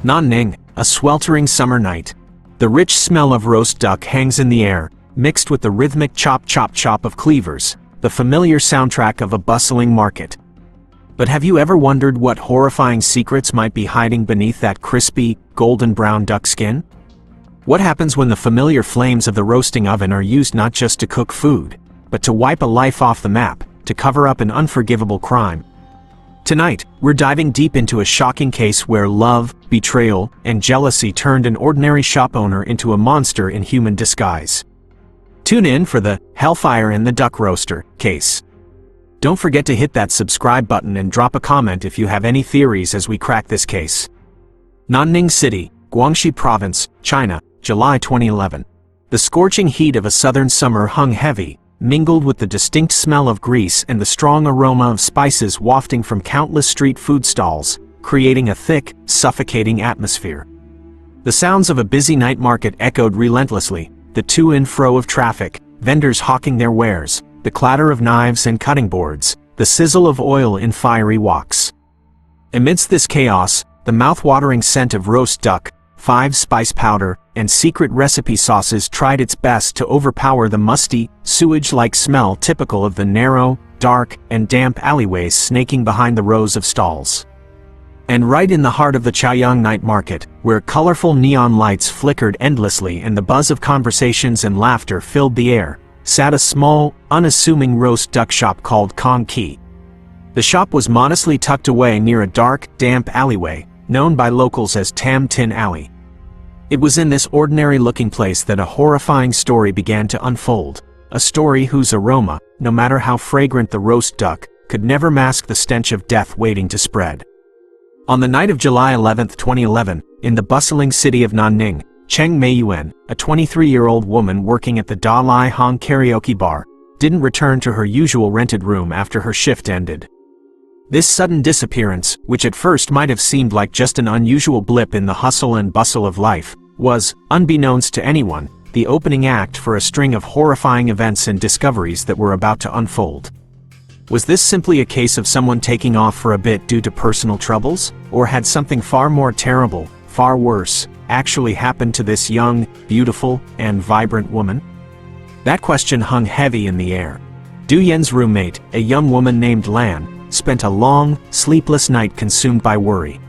Nanning, a sweltering summer night. The rich smell of roast duck hangs in the air, mixed with the rhythmic chop chop chop of cleavers, the familiar soundtrack of a bustling market. But have you ever wondered what horrifying secrets might be hiding beneath that crispy, golden brown duck skin? What happens when the familiar flames of the roasting oven are used not just to cook food, but to wipe a life off the map, to cover up an unforgivable crime? Tonight, we're diving deep into a shocking case where love, betrayal, and jealousy turned an ordinary shop owner into a monster in human disguise. Tune in for the Hellfire in the Duck Roaster case. Don't forget to hit that subscribe button and drop a comment if you have any theories as we crack this case. Nanning City, Guangxi Province, China, July 2011. The scorching heat of a southern summer hung heavy, mingled with the distinct smell of grease and the strong aroma of spices wafting from countless street food stalls, creating a thick, suffocating atmosphere. The sounds of a busy night market echoed relentlessly, the to and fro of traffic, vendors hawking their wares, the clatter of knives and cutting boards, the sizzle of oil in fiery woks. Amidst this chaos, the mouth-watering scent of roast duck, 5-spice powder, and secret recipe sauces tried its best to overpower the musty, sewage-like smell typical of the narrow, dark, and damp alleyways snaking behind the rows of stalls. And right in the heart of the Chaoyang night market, where colorful neon lights flickered endlessly and the buzz of conversations and laughter filled the air, sat a small, unassuming roast duck shop called Kong Ki. The shop was modestly tucked away near a dark, damp alleyway, known by locals as Tam Tin Alley. It was in this ordinary-looking place that a horrifying story began to unfold, a story whose aroma, no matter how fragrant the roast duck, could never mask the stench of death waiting to spread. On the night of July 11, 2011, in the bustling city of Nanning, Cheng Meiyuan, a 23-year-old woman working at the Da Lai Hong karaoke bar, didn't return to her usual rented room after her shift ended. This sudden disappearance, which at first might have seemed like just an unusual blip in the hustle and bustle of life, was, unbeknownst to anyone, the opening act for a string of horrifying events and discoveries that were about to unfold. Was this simply a case of someone taking off for a bit due to personal troubles, or had something far more terrible, far worse, actually happened to this young, beautiful, and vibrant woman? That question hung heavy in the air. Du Yan's roommate, a young woman named Lan, spent a long, sleepless night consumed by worry.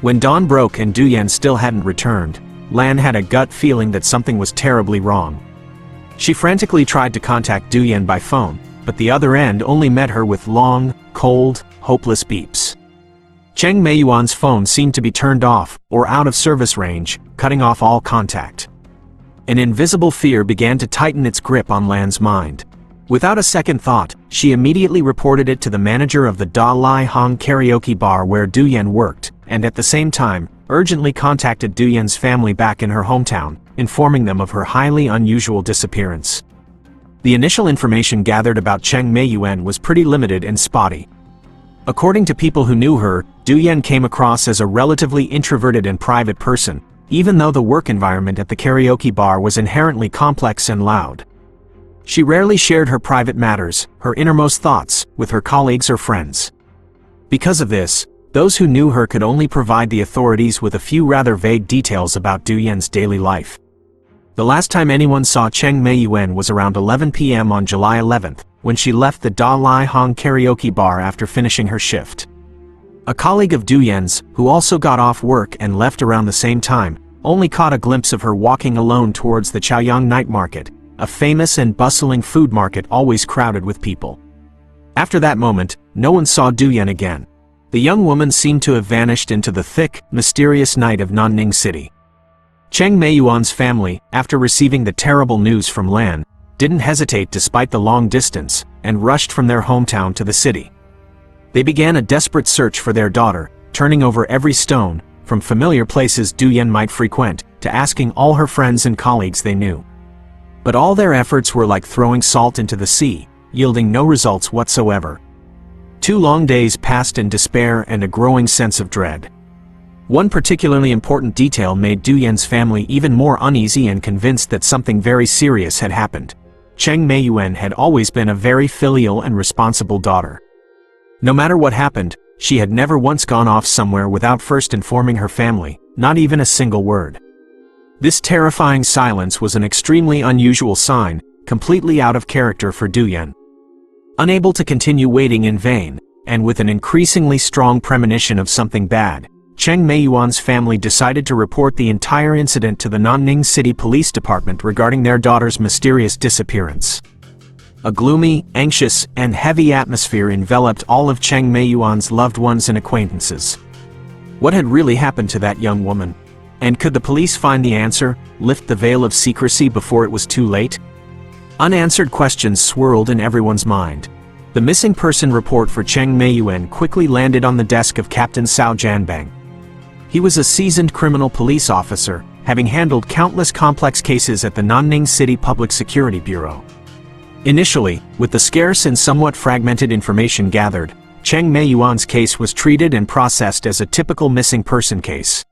When dawn broke and Du Yan still hadn't returned, Lan had a gut feeling that something was terribly wrong. She frantically tried to contact Du Yan by phone, but the other end only met her with long, cold, hopeless beeps. Cheng Meiyuan's phone seemed to be turned off, or out of service range, cutting off all contact. An invisible fear began to tighten its grip on Lan's mind. Without a second thought, she immediately reported it to the manager of the Da Lai Hong karaoke bar where Du Yan worked, and at the same time, urgently contacted Du Yan's family back in her hometown, informing them of her highly unusual disappearance. The initial information gathered about Cheng Meiyuan was pretty limited and spotty. According to people who knew her, Du Yan came across as a relatively introverted and private person, even though the work environment at the karaoke bar was inherently complex and loud. She rarely shared her private matters, her innermost thoughts, with her colleagues or friends. Because of this, those who knew her could only provide the authorities with a few rather vague details about Du Yan's daily life. The last time anyone saw Cheng Meiyuan was around 11 p.m. on July 11th, when she left the Da Lai Hong karaoke bar after finishing her shift. A colleague of Du Yan's, who also got off work and left around the same time, only caught a glimpse of her walking alone towards the Chaoyang night market, a famous and bustling food market always crowded with people. After that moment, no one saw Du Yan again. The young woman seemed to have vanished into the thick, mysterious night of Nanning City. Cheng Meiyuan's family, after receiving the terrible news from Lan, didn't hesitate despite the long distance, and rushed from their hometown to the city. They began a desperate search for their daughter, turning over every stone, from familiar places Du Yan might frequent, to asking all her friends and colleagues they knew. But all their efforts were like throwing salt into the sea, yielding no results whatsoever. 2 long days passed in despair and a growing sense of dread. One particularly important detail made Du Yan's family even more uneasy and convinced that something very serious had happened. Cheng Meiyuan had always been a very filial and responsible daughter. No matter what happened, she had never once gone off somewhere without first informing her family, not even a single word. This terrifying silence was an extremely unusual sign, completely out of character for Duyan. Unable to continue waiting in vain, and with an increasingly strong premonition of something bad, Cheng Meiyuan's family decided to report the entire incident to the Nanning City Police Department regarding their daughter's mysterious disappearance. A gloomy, anxious, and heavy atmosphere enveloped all of Cheng Meiyuan's loved ones and acquaintances. What had really happened to that young woman? And could the police find the answer, lift the veil of secrecy before it was too late? Unanswered questions swirled in everyone's mind. The missing person report for Cheng Meiyuan quickly landed on the desk of Captain Cao Jianbang. He was a seasoned criminal police officer, having handled countless complex cases at the Nanning City Public Security Bureau. Initially, with the scarce and somewhat fragmented information gathered, Cheng Meiyuan's case was treated and processed as a typical missing person case.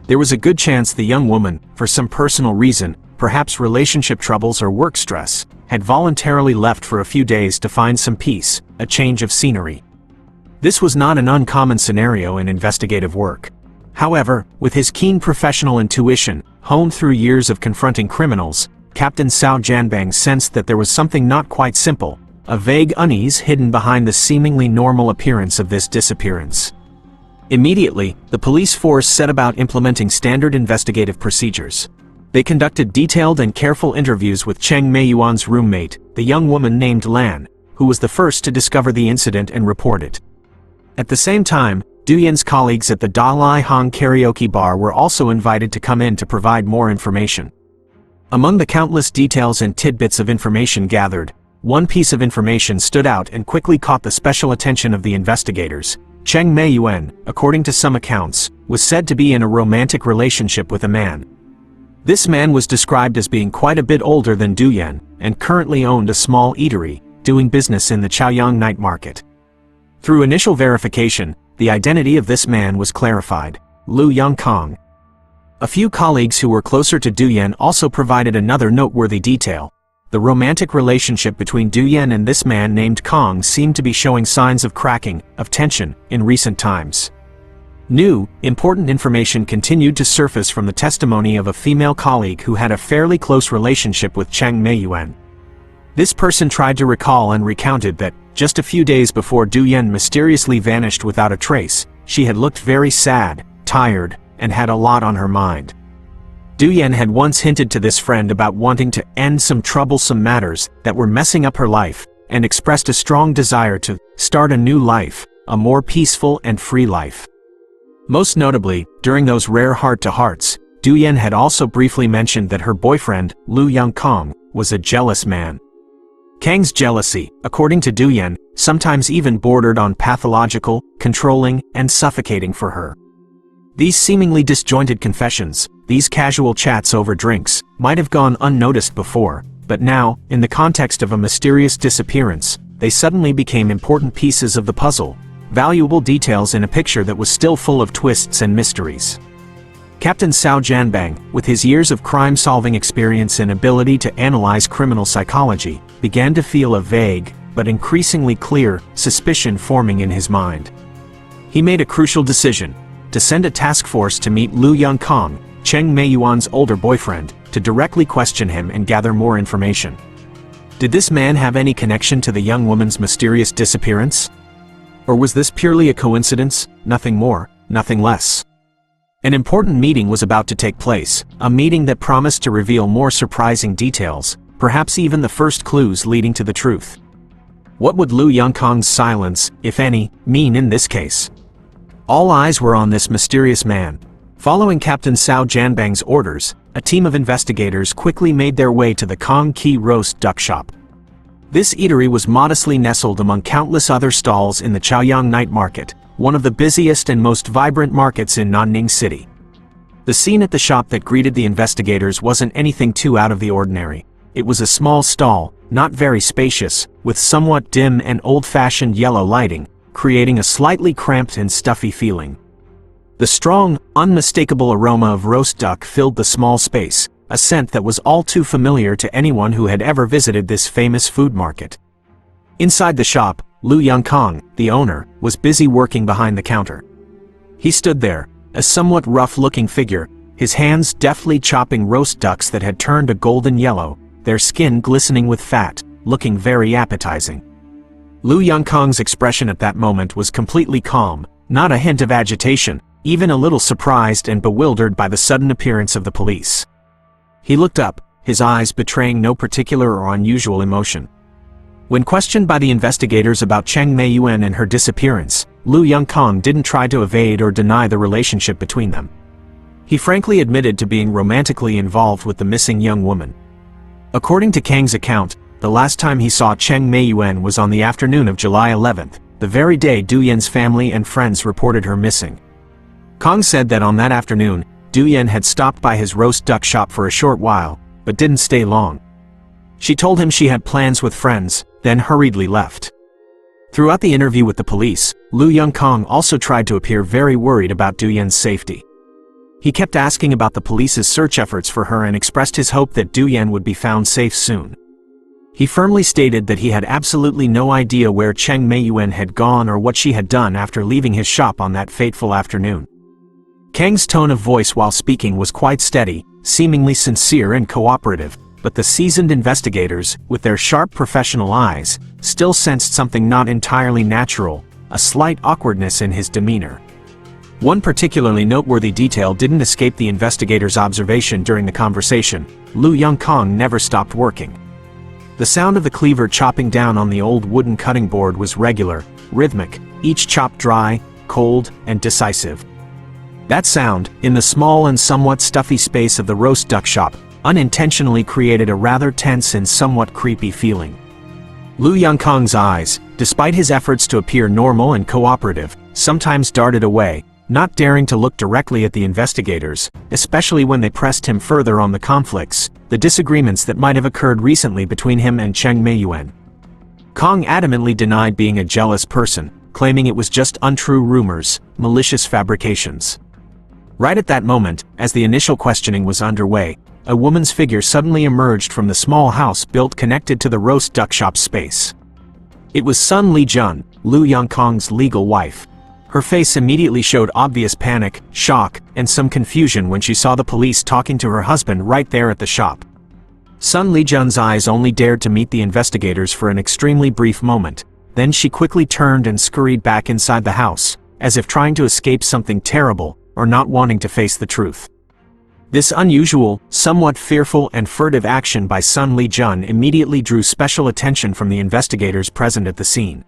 There was a good chance the young woman, for some personal reason, perhaps relationship troubles or work stress, had voluntarily left for a few days to find some peace, a change of scenery. This was not an uncommon scenario in investigative work. However, with his keen professional intuition, honed through years of confronting criminals, Captain Cao Jianbang sensed that there was something not quite simple, a vague unease hidden behind the seemingly normal appearance of this disappearance. Immediately, the police force set about implementing standard investigative procedures. They conducted detailed and careful interviews with Cheng Meiyuan's roommate, the young woman named Lan, who was the first to discover the incident and report it. At the same time, Duyan's colleagues at the Dalai Hong karaoke bar were also invited to come in to provide more information. Among the countless details and tidbits of information gathered, one piece of information stood out and quickly caught the special attention of the investigators. Cheng Meiyuan, according to some accounts, was said to be in a romantic relationship with a man. This man was described as being quite a bit older than Duyan, and currently owned a small eatery, doing business in the Chaoyang night market. Through initial verification, the identity of this man was clarified: Lu Yangkong. A few colleagues who were closer to Duyan also provided another noteworthy detail. The romantic relationship between Duyan and this man named Kong seemed to be showing signs of cracking, of tension, in recent times. New, important information continued to surface from the testimony of a female colleague who had a fairly close relationship with Cheng Meiyuan. This person tried to recall and recounted that, just a few days before Duyan mysteriously vanished without a trace, she had looked very sad, tired, and had a lot on her mind. Duyan had once hinted to this friend about wanting to end some troublesome matters that were messing up her life, and expressed a strong desire to start a new life, a more peaceful and free life. Most notably, during those rare heart-to-hearts, Duyan had also briefly mentioned that her boyfriend, Lu Yangkong, was a jealous man. Kang's jealousy, according to Duyan, sometimes even bordered on pathological, controlling, and suffocating for her. These seemingly disjointed confessions, these casual chats over drinks, might have gone unnoticed before, but now, in the context of a mysterious disappearance, they suddenly became important pieces of the puzzle, valuable details in a picture that was still full of twists and mysteries. Captain Cao Jianbang, with his years of crime-solving experience and ability to analyze criminal psychology, began to feel a vague, but increasingly clear, suspicion forming in his mind. He made a crucial decision: to send a task force to meet Lu Yangkong, Cheng Meiyuan's older boyfriend, to directly question him and gather more information. Did this man have any connection to the young woman's mysterious disappearance? Or was this purely a coincidence, nothing more, nothing less? An important meeting was about to take place, a meeting that promised to reveal more surprising details, perhaps even the first clues leading to the truth. What would Lu Yangkong's silence, if any, mean in this case? All eyes were on this mysterious man. Following Captain Cao Jianbang's orders, a team of investigators quickly made their way to the Kong Ki roast duck shop. This eatery was modestly nestled among countless other stalls in the Chaoyang night market, one of the busiest and most vibrant markets in Nanning City. The scene at the shop that greeted the investigators wasn't anything too out of the ordinary. It was a small stall, not very spacious, with somewhat dim and old-fashioned yellow lighting, creating a slightly cramped and stuffy feeling. The strong, unmistakable aroma of roast duck filled the small space, a scent that was all too familiar to anyone who had ever visited this famous food market. Inside the shop, Lu Yangkong, the owner, was busy working behind the counter. He stood there, A somewhat rough-looking figure, his hands deftly chopping roast ducks that had turned a golden yellow, their skin glistening with fat, looking very appetizing. Lu Yongkong's expression at that moment was completely calm, not a hint of agitation, even a little surprised and bewildered by the sudden appearance of the police. He looked up, his eyes betraying no particular or unusual emotion. When questioned by the investigators about Cheng Meiyuan and her disappearance, Lu Yongkong didn't try to evade or deny the relationship between them. He frankly admitted to being romantically involved with the missing young woman. According to Kang's account, the last time he saw Cheng Meiyuan was on the afternoon of July 11th, the very day Du Yan's family and friends reported her missing. Kang said that on that afternoon, Du Yan had stopped by his roast duck shop for a short while, but didn't stay long. She told him she had plans with friends, then hurriedly left. Throughout the interview with the police, Lu Yongkong also tried to appear very worried about Du Yan's safety. He kept asking about the police's search efforts for her and expressed his hope that Du Yan would be found safe soon. He firmly stated that he had absolutely no idea where Cheng Meiyuan had gone or what she had done after leaving his shop on that fateful afternoon. Kang's tone of voice while speaking was quite steady, seemingly sincere and cooperative, but the seasoned investigators, with their sharp professional eyes, still sensed something not entirely natural, a slight awkwardness in his demeanor. One particularly noteworthy detail didn't escape the investigators' observation during the conversation: Lu Yongkong never stopped working. The sound of the cleaver chopping down on the old wooden cutting board was regular, rhythmic, each chop dry, cold, and decisive. That sound, in the small and somewhat stuffy space of the roast duck shop, unintentionally created a rather tense and somewhat creepy feeling. Lu Yongkong's eyes, despite his efforts to appear normal and cooperative, sometimes darted away, not daring to look directly at the investigators, especially when they pressed him further on the conflicts, the disagreements that might have occurred recently between him and Cheng Meiyuan. Kang adamantly denied being a jealous person, claiming it was just untrue rumors, malicious fabrications. Right at that moment, as the initial questioning was underway, a woman's figure suddenly emerged from the small house built connected to the roast duck shop space. It was Sun Lijun, Lu Yongkong's legal wife. Her face immediately showed obvious panic, shock, and some confusion when she saw the police talking to her husband right there at the shop. Sun Lijun's eyes only dared to meet the investigators for an extremely brief moment, then she quickly turned and scurried back inside the house, as if trying to escape something terrible, or not wanting to face the truth. This unusual, somewhat fearful and furtive action by Sun Lijun immediately drew special attention from the investigators present at the scene.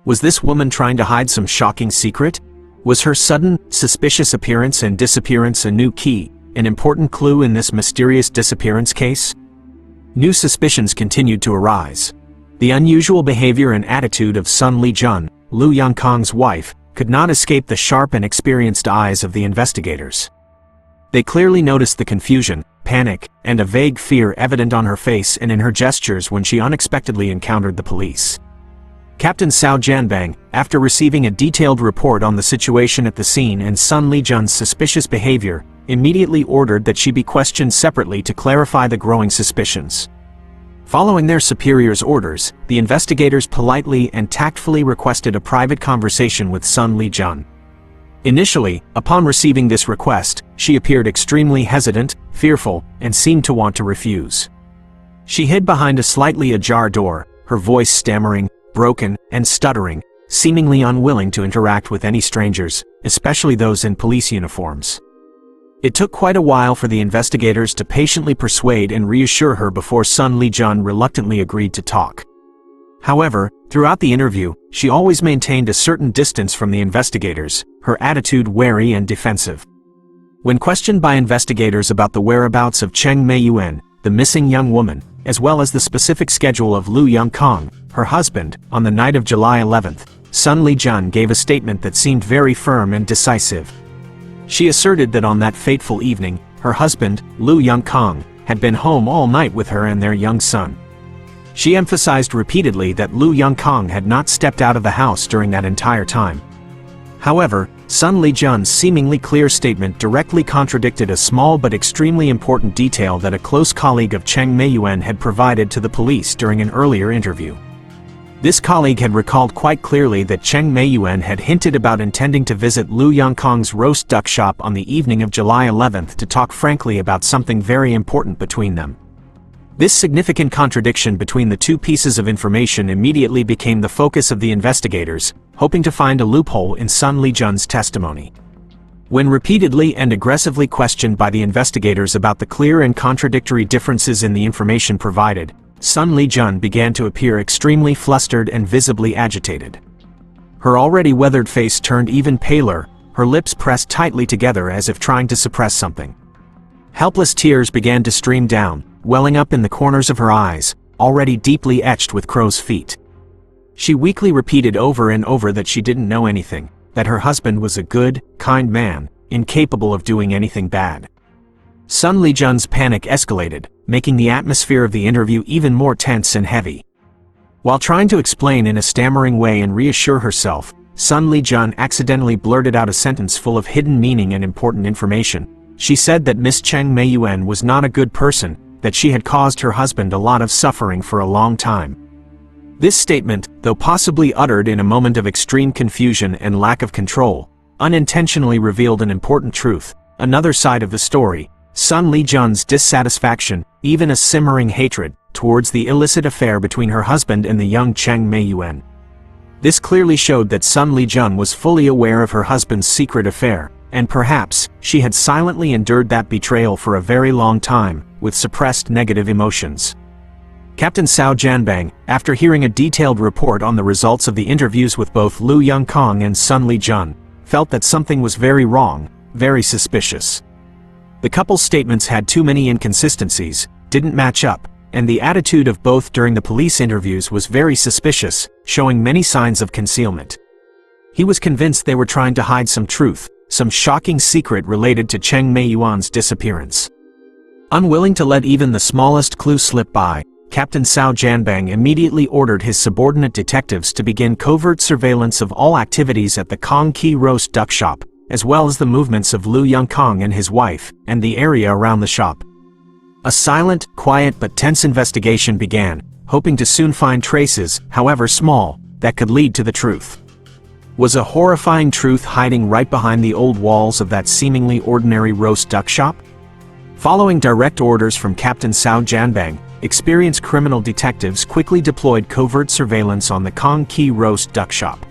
Was this woman trying to hide some shocking secret? Was her sudden, suspicious appearance and disappearance a new key, an important clue in this mysterious disappearance case? New suspicions continued to arise. The unusual behavior and attitude of Sun Lijun, Lu Yongkong's wife, could not escape the sharp and experienced eyes of the investigators. They clearly noticed the confusion, panic, and a vague fear evident on her face and in her gestures when she unexpectedly encountered the police. Captain Cao Jianbang, after receiving a detailed report on the situation at the scene and Sun Lijun's suspicious behavior, immediately ordered that she be questioned separately to clarify the growing suspicions. Following their superior's orders, the investigators politely and tactfully requested a private conversation with Sun Lijun. Initially, upon receiving this request, she appeared extremely hesitant, fearful, and seemed to want to refuse. She hid behind a slightly ajar door, her voice stammering, broken, and stuttering, seemingly unwilling to interact with any strangers, especially those in police uniforms. It took quite a while for the investigators to patiently persuade and reassure her before Sun Lijun reluctantly agreed to talk. However, throughout the interview, she always maintained a certain distance from the investigators, her attitude wary and defensive. When questioned by investigators about the whereabouts of Cheng Meiyuan, the missing young woman, as well as the specific schedule of Lu Yongkong, her husband, on the night of July 11th, Sun Lijun gave a statement that seemed very firm and decisive. She asserted that on that fateful evening, her husband, Lu Yongkong, had been home all night with her and their young son. She emphasized repeatedly that Lu Yongkong had not stepped out of the house during that entire time. However, Sun Lijun's seemingly clear statement directly contradicted a small but extremely important detail that a close colleague of Cheng Meiyuan had provided to the police during an earlier interview. This colleague had recalled quite clearly that Cheng Meiyuan had hinted about intending to visit Lu Yongkong's roast duck shop on the evening of July 11th to talk frankly about something very important between them. This significant contradiction between the two pieces of information immediately became the focus of the investigators, hoping to find a loophole in Sun Lijun's testimony. When repeatedly and aggressively questioned by the investigators about the clear and contradictory differences in the information provided, Sun Lijun began to appear extremely flustered and visibly agitated. Her already weathered face turned even paler, her lips pressed tightly together as if trying to suppress something. Helpless tears began to stream down, welling up in the corners of her eyes, already deeply etched with crow's feet. She weakly repeated over and over that she didn't know anything, that her husband was a good, kind man, incapable of doing anything bad. Sun Lijun's panic escalated, making the atmosphere of the interview even more tense and heavy. While trying to explain in a stammering way and reassure herself, Sun Lijun accidentally blurted out a sentence full of hidden meaning and important information. She said that Miss Cheng Meiyuan was not a good person, that she had caused her husband a lot of suffering for a long time. This statement, though possibly uttered in a moment of extreme confusion and lack of control, unintentionally revealed an important truth, another side of the story: Sun Lijun's dissatisfaction, even a simmering hatred, towards the illicit affair between her husband and the young Cheng Meiyuan. This clearly showed that Sun Lijun was fully aware of her husband's secret affair, and perhaps she had silently endured that betrayal for a very long time, with suppressed negative emotions. Captain Cao Jianbang, after hearing a detailed report on the results of the interviews with both Lu Yongkong and Sun Lijun, felt that something was very wrong, very suspicious. The couple's statements had too many inconsistencies, didn't match up, and the attitude of both during the police interviews was very suspicious, showing many signs of concealment. He was convinced they were trying to hide some truth, some shocking secret related to Cheng Meiyuan's disappearance. Unwilling to let even the smallest clue slip by, Captain Cao Jianbang immediately ordered his subordinate detectives to begin covert surveillance of all activities at the Kong Qi roast duck shop, as well as the movements of Lu Yongkong and his wife, and the area around the shop. A silent, quiet but tense investigation began, hoping to soon find traces, however small, that could lead to the truth. Was a horrifying truth hiding right behind the old walls of that seemingly ordinary roast duck shop? Following direct orders from Captain Cao Jianbang, experienced criminal detectives quickly deployed covert surveillance on the Kong Qi roast duck shop.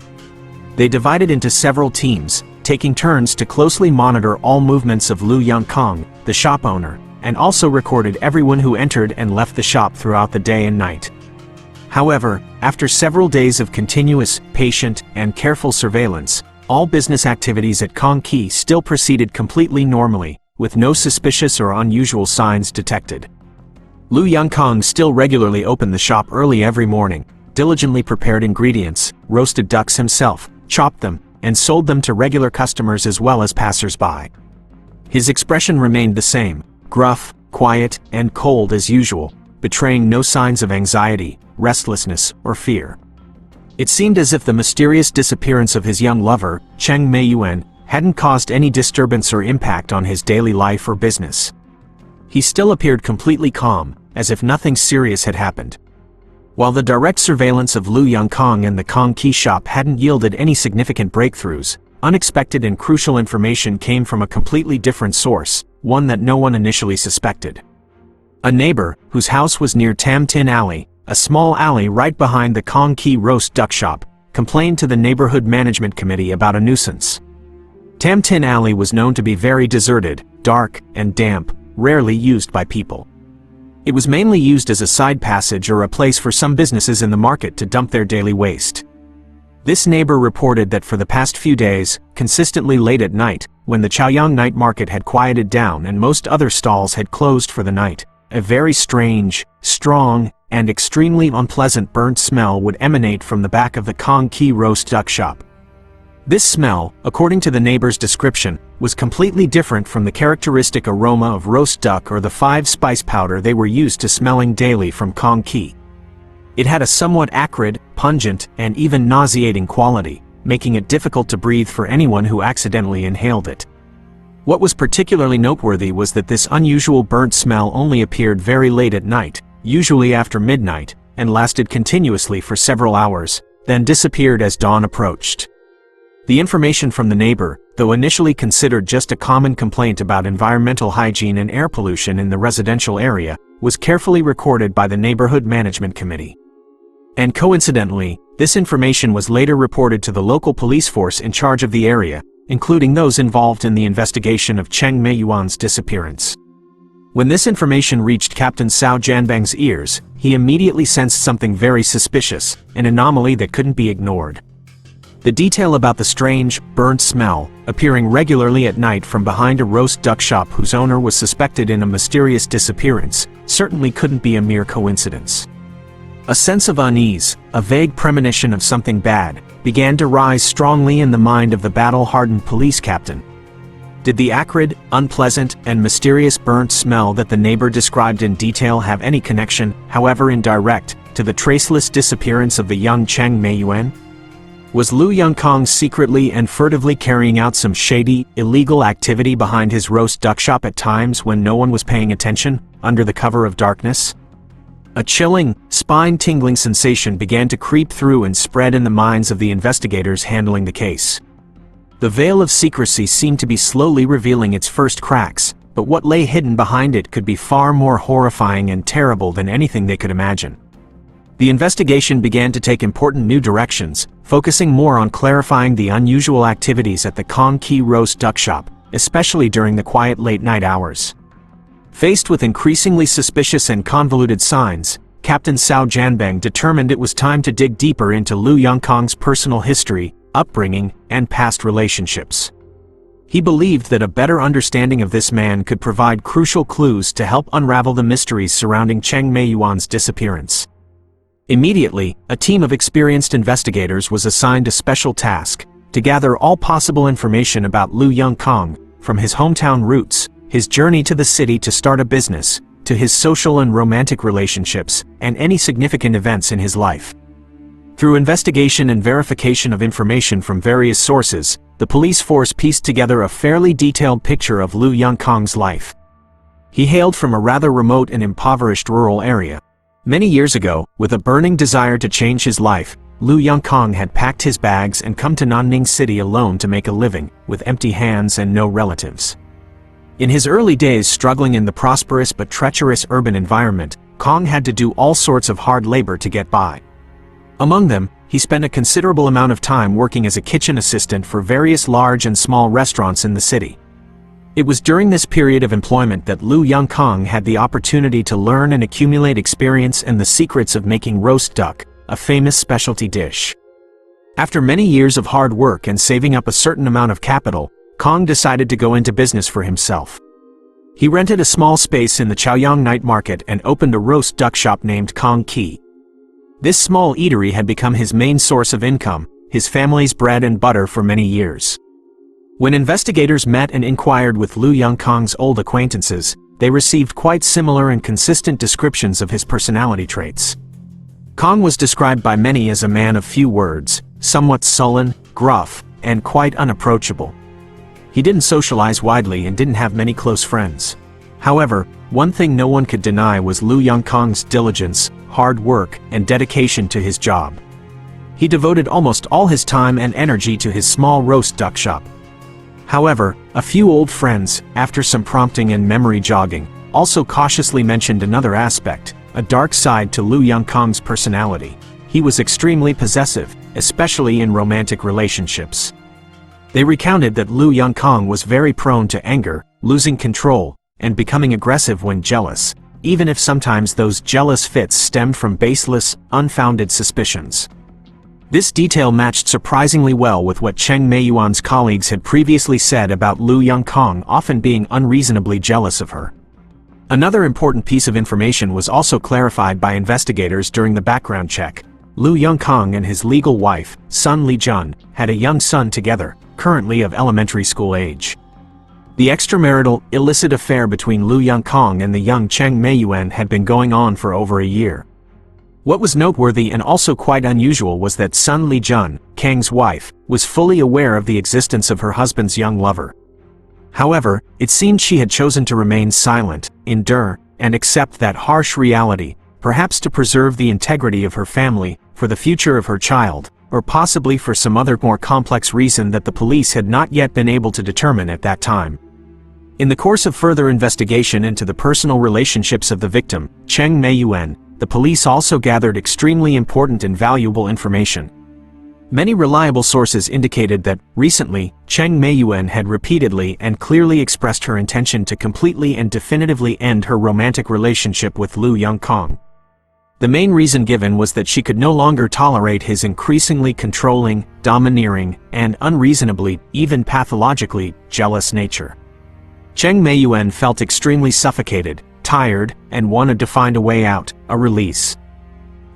They divided into several teams, taking turns to closely monitor all movements of Lu Yongkong, the shop owner, and also recorded everyone who entered and left the shop throughout the day and night. However, after several days of continuous, patient, and careful surveillance, all business activities at Kong Qi still proceeded completely normally, with no suspicious or unusual signs detected. Lu Yongkong still regularly opened the shop early every morning, diligently prepared ingredients, roasted ducks himself, chopped them, and sold them to regular customers as well as passers-by. His expression remained the same, gruff, quiet, and cold as usual, betraying no signs of anxiety, restlessness, or fear. It seemed as if the mysterious disappearance of his young lover, Cheng Meiyuan, hadn't caused any disturbance or impact on his daily life or business. He still appeared completely calm, as if nothing serious had happened. While the direct surveillance of Lu Yongkong and the Kong Qi shop hadn't yielded any significant breakthroughs, unexpected and crucial information came from a completely different source, one that no one initially suspected. A neighbor, whose house was near Tam Tin Alley, a small alley right behind the Kong Qi roast duck shop, complained to the neighborhood management committee about a nuisance. Tam Tin Alley was known to be very deserted, dark, and damp, rarely used by people. It was mainly used as a side passage or a place for some businesses in the market to dump their daily waste. This neighbor reported that for the past few days, consistently late at night, when the Chaoyang night market had quieted down and most other stalls had closed for the night, a very strange, strong, and extremely unpleasant burnt smell would emanate from the back of the Kong Qi roast duck shop. This smell, according to the neighbor's description, was completely different from the characteristic aroma of roast duck or the 5-spice powder they were used to smelling daily from Kong Qi. It had a somewhat acrid, pungent, and even nauseating quality, making it difficult to breathe for anyone who accidentally inhaled it. What was particularly noteworthy was that this unusual burnt smell only appeared very late at night, usually after midnight, and lasted continuously for several hours, then disappeared as dawn approached. The information from the neighbor, though initially considered just a common complaint about environmental hygiene and air pollution in the residential area, was carefully recorded by the Neighborhood Management Committee. And coincidentally, this information was later reported to the local police force in charge of the area, including those involved in the investigation of Cheng Meiyuan's disappearance. When this information reached Captain Cao Jianbang's ears, he immediately sensed something very suspicious, an anomaly that couldn't be ignored. The detail about the strange, burnt smell, appearing regularly at night from behind a roast duck shop whose owner was suspected in a mysterious disappearance, certainly couldn't be a mere coincidence. A sense of unease, a vague premonition of something bad, began to rise strongly in the mind of the battle-hardened police captain. Did the acrid, unpleasant, and mysterious burnt smell that the neighbor described in detail have any connection, however indirect, to the traceless disappearance of the young Cheng Meiyuan? Was Lu Yongkong secretly and furtively carrying out some shady, illegal activity behind his roast duck shop at times when no one was paying attention, under the cover of darkness? A chilling, spine-tingling sensation began to creep through and spread in the minds of the investigators handling the case. The veil of secrecy seemed to be slowly revealing its first cracks, but what lay hidden behind it could be far more horrifying and terrible than anything they could imagine. The investigation began to take important new directions, focusing more on clarifying the unusual activities at the Kong Ki roast duck shop, especially during the quiet late-night hours. Faced with increasingly suspicious and convoluted signs, Captain Cao Jianbang determined it was time to dig deeper into Lu Yongkong's personal history, upbringing, and past relationships. He believed that a better understanding of this man could provide crucial clues to help unravel the mysteries surrounding Cheng Meiyuan's disappearance. Immediately, a team of experienced investigators was assigned a special task: to gather all possible information about Lu Yongkong, from his hometown roots, his journey to the city to start a business, to his social and romantic relationships, and any significant events in his life. Through investigation and verification of information from various sources, the police force pieced together a fairly detailed picture of Lu Yongkong's life. He hailed from a rather remote and impoverished rural area. Many years ago, with a burning desire to change his life, Lu Yongkong had packed his bags and come to Nanning City alone to make a living, with empty hands and no relatives. In his early days struggling in the prosperous but treacherous urban environment, Kong had to do all sorts of hard labor to get by. Among them, he spent a considerable amount of time working as a kitchen assistant for various large and small restaurants in the city. It was during this period of employment that Lu Yongkong had the opportunity to learn and accumulate experience and the secrets of making roast duck, a famous specialty dish. After many years of hard work and saving up a certain amount of capital, Kong decided to go into business for himself. He rented a small space in the Chaoyang night market and opened a roast duck shop named Kong Ki. This small eatery had become his main source of income, his family's bread and butter for many years. When investigators met and inquired with Lu Yongkong's old acquaintances, they received quite similar and consistent descriptions of his personality traits. Kong was described by many as a man of few words, somewhat sullen, gruff, and quite unapproachable. He didn't socialize widely and didn't have many close friends. However, one thing no one could deny was Lu Yongkong's diligence, hard work, and dedication to his job. He devoted almost all his time and energy to his small roast duck shop. However, a few old friends, after some prompting and memory jogging, also cautiously mentioned another aspect, a dark side to Lu Yongkong's personality. He was extremely possessive, especially in romantic relationships. They recounted that Lu Yongkong was very prone to anger, losing control, and becoming aggressive when jealous, even if sometimes those jealous fits stemmed from baseless, unfounded suspicions. This detail matched surprisingly well with what Cheng Meiyuan's colleagues had previously said about Lu Yongkong often being unreasonably jealous of her. Another important piece of information was also clarified by investigators during the background check. Lu Yongkong and his legal wife, Sun Lijun, had a young son together, currently of elementary school age. The extramarital, illicit affair between Lu Yongkong and the young Cheng Meiyuan had been going on for over a year. What was noteworthy and also quite unusual was that Sun Lijun, Kang's wife, was fully aware of the existence of her husband's young lover. However, it seemed she had chosen to remain silent, endure, and accept that harsh reality, perhaps to preserve the integrity of her family, for the future of her child, or possibly for some other more complex reason that the police had not yet been able to determine at that time. In the course of further investigation into the personal relationships of the victim, Cheng Meiyuan, the police also gathered extremely important and valuable information. Many reliable sources indicated that, recently, Cheng Meiyuan had repeatedly and clearly expressed her intention to completely and definitively end her romantic relationship with Lu Yongkang. The main reason given was that she could no longer tolerate his increasingly controlling, domineering, and unreasonably, even pathologically, jealous nature. Cheng Meiyuan felt extremely suffocated, tired, and wanted to find a way out, a release.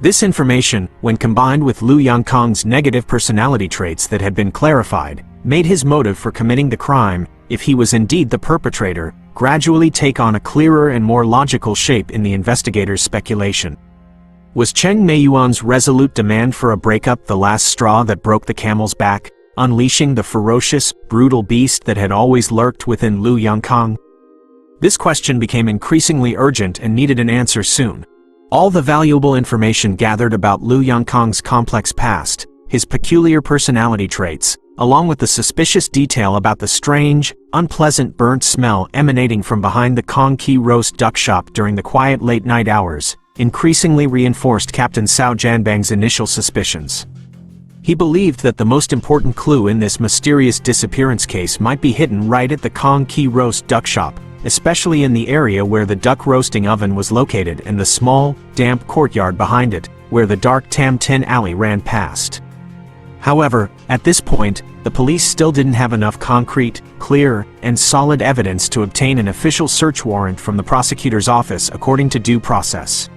This information, when combined with Lu Yongkang's negative personality traits that had been clarified, made his motive for committing the crime, if he was indeed the perpetrator, gradually take on a clearer and more logical shape in the investigators' speculation. Was Cheng Meiyuan's resolute demand for a breakup the last straw that broke the camel's back, unleashing the ferocious, brutal beast that had always lurked within Lu Yongkang? This question became increasingly urgent and needed an answer soon. All the valuable information gathered about Lu Yongkang's complex past, his peculiar personality traits, along with the suspicious detail about the strange, unpleasant burnt smell emanating from behind the Kong Qi roast duck shop during the quiet late-night hours, increasingly reinforced Captain Cao Jianbang's initial suspicions. He believed that the most important clue in this mysterious disappearance case might be hidden right at the Kong Qi roast duck shop, especially in the area where the duck roasting oven was located and the small, damp courtyard behind it, where the dark Tam Tin alley ran past. However, at this point, the police still didn't have enough concrete, clear, and solid evidence to obtain an official search warrant from the prosecutor's office according to due process.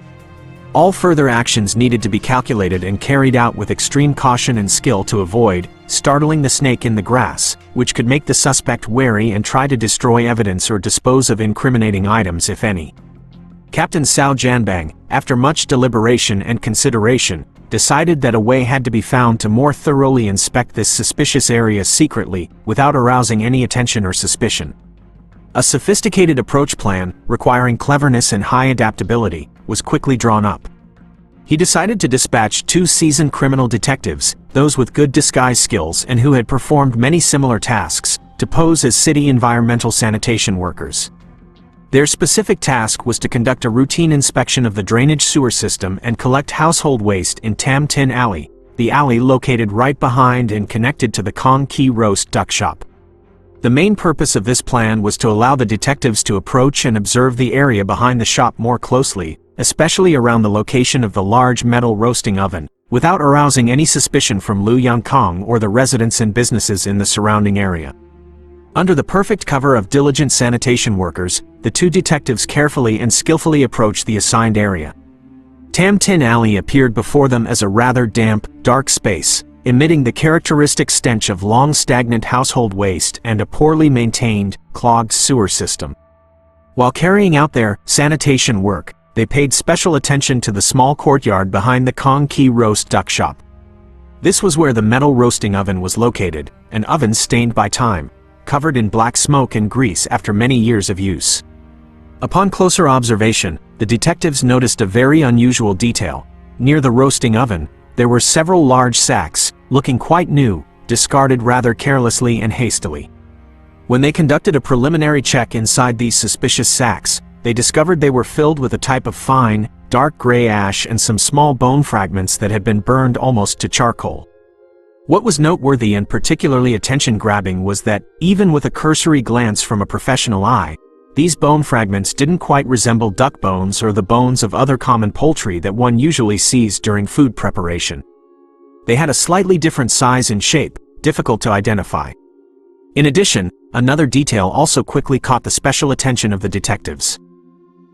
All further actions needed to be calculated and carried out with extreme caution and skill to avoid startling the snake in the grass, which could make the suspect wary and try to destroy evidence or dispose of incriminating items if any. Captain Cao Jianbang, after much deliberation and consideration, decided that a way had to be found to more thoroughly inspect this suspicious area secretly, without arousing any attention or suspicion. A sophisticated approach plan, requiring cleverness and high adaptability, was quickly drawn up. He decided to dispatch 2 seasoned criminal detectives, those with good disguise skills and who had performed many similar tasks, to pose as city environmental sanitation workers. Their specific task was to conduct a routine inspection of the drainage sewer system and collect household waste in Tam Tin Alley, the alley located right behind and connected to the Kong Qi roast duck shop. The main purpose of this plan was to allow the detectives to approach and observe the area behind the shop more closely, especially around the location of the large metal roasting oven, without arousing any suspicion from Lu Yongkang or the residents and businesses in the surrounding area. Under the perfect cover of diligent sanitation workers, the 2 detectives carefully and skillfully approached the assigned area. Tam Tin Alley appeared before them as a rather damp, dark space, emitting the characteristic stench of long stagnant household waste and a poorly maintained, clogged sewer system. While carrying out their sanitation work, they paid special attention to the small courtyard behind the Kong Qi roast duck shop. This was where the metal roasting oven was located, an oven stained by time, covered in black smoke and grease after many years of use. Upon closer observation, the detectives noticed a very unusual detail. Near the roasting oven, there were several large sacks, looking quite new, discarded rather carelessly and hastily. When they conducted a preliminary check inside these suspicious sacks, they discovered they were filled with a type of fine, dark gray ash and some small bone fragments that had been burned almost to charcoal. What was noteworthy and particularly attention-grabbing was that, even with a cursory glance from a professional eye, these bone fragments didn't quite resemble duck bones or the bones of other common poultry that one usually sees during food preparation. They had a slightly different size and shape, difficult to identify. In addition, another detail also quickly caught the special attention of the detectives.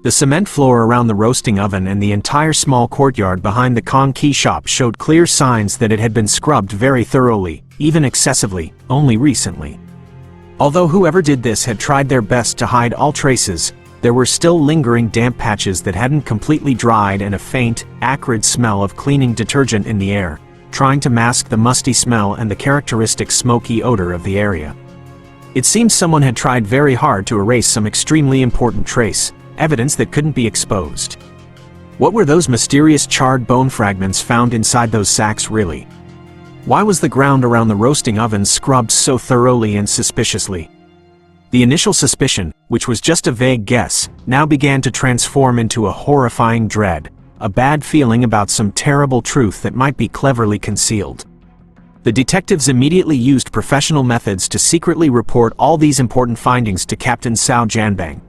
The cement floor around the roasting oven and the entire small courtyard behind the Kong Qi shop showed clear signs that it had been scrubbed very thoroughly, even excessively, only recently. Although whoever did this had tried their best to hide all traces, there were still lingering damp patches that hadn't completely dried and a faint, acrid smell of cleaning detergent in the air, trying to mask the musty smell and the characteristic smoky odor of the area. It seemed someone had tried very hard to erase some extremely important trace, evidence that couldn't be exposed. What were those mysterious charred bone fragments found inside those sacks really? Why was the ground around the roasting ovens scrubbed so thoroughly and suspiciously? The initial suspicion, which was just a vague guess, now began to transform into a horrifying dread, a bad feeling about some terrible truth that might be cleverly concealed. The detectives immediately used professional methods to secretly report all these important findings to Captain Sao Janbang.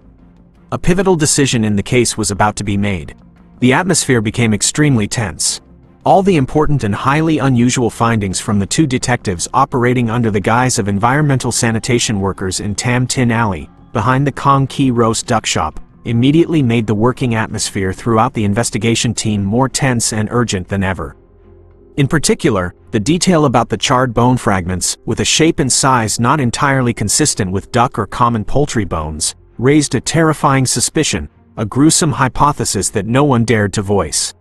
A pivotal decision in the case was about to be made. The atmosphere became extremely tense. All the important and highly unusual findings from the two detectives operating under the guise of environmental sanitation workers in Tam Tin Alley, behind the Kong Kee Roast Duck Shop, immediately made the working atmosphere throughout the investigation team more tense and urgent than ever. In particular, the detail about the charred bone fragments, with a shape and size not entirely consistent with duck or common poultry bones, raised a terrifying suspicion, a gruesome hypothesis that no one dared to voice.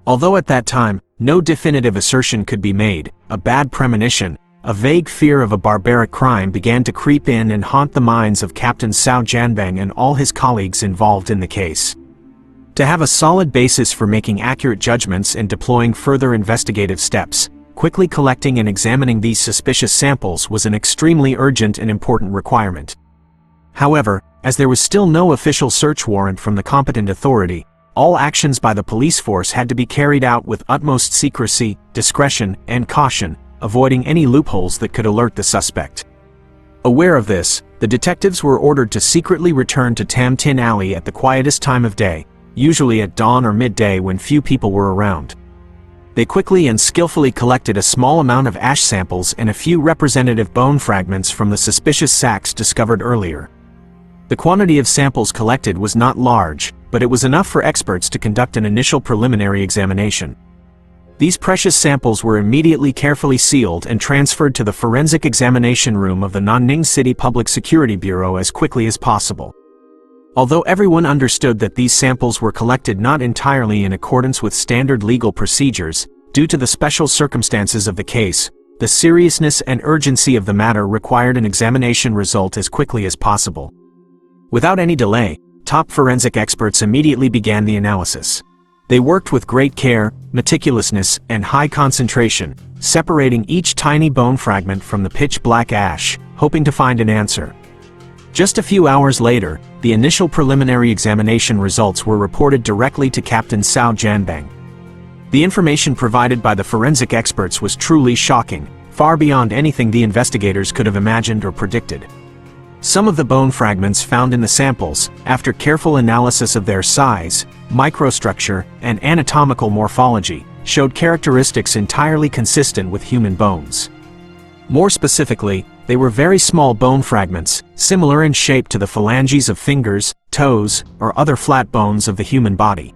Although at that time, no definitive assertion could be made, a bad premonition, a vague fear of a barbaric crime began to creep in and haunt the minds of Captain Sao Janbang and all his colleagues involved in the case. To have a solid basis for making accurate judgments and deploying further investigative steps, quickly collecting and examining these suspicious samples was an extremely urgent and important requirement. However, as there was still no official search warrant from the competent authority, all actions by the police force had to be carried out with utmost secrecy, discretion, and caution, avoiding any loopholes that could alert the suspect. Aware of this, the detectives were ordered to secretly return to Tam Tin Alley at the quietest time of day, usually at dawn or midday when few people were around. They quickly and skillfully collected a small amount of ash samples and a few representative bone fragments from the suspicious sacks discovered earlier. The quantity of samples collected was not large, but it was enough for experts to conduct an initial preliminary examination. These precious samples were immediately carefully sealed and transferred to the forensic examination room of the Nanning City Public Security Bureau as quickly as possible. Although everyone understood that these samples were collected not entirely in accordance with standard legal procedures, due to the special circumstances of the case, the seriousness and urgency of the matter required an examination result as quickly as possible. Without any delay, top forensic experts immediately began the analysis. They worked with great care, meticulousness, and high concentration, separating each tiny bone fragment from the pitch-black ash, hoping to find an answer. Just a few hours later, the initial preliminary examination results were reported directly to Captain Sao Janbang. The information provided by the forensic experts was truly shocking, far beyond anything the investigators could have imagined or predicted. Some of the bone fragments found in the samples, after careful analysis of their size, microstructure, and anatomical morphology, showed characteristics entirely consistent with human bones. More specifically, they were very small bone fragments, similar in shape to the phalanges of fingers, toes, or other flat bones of the human body.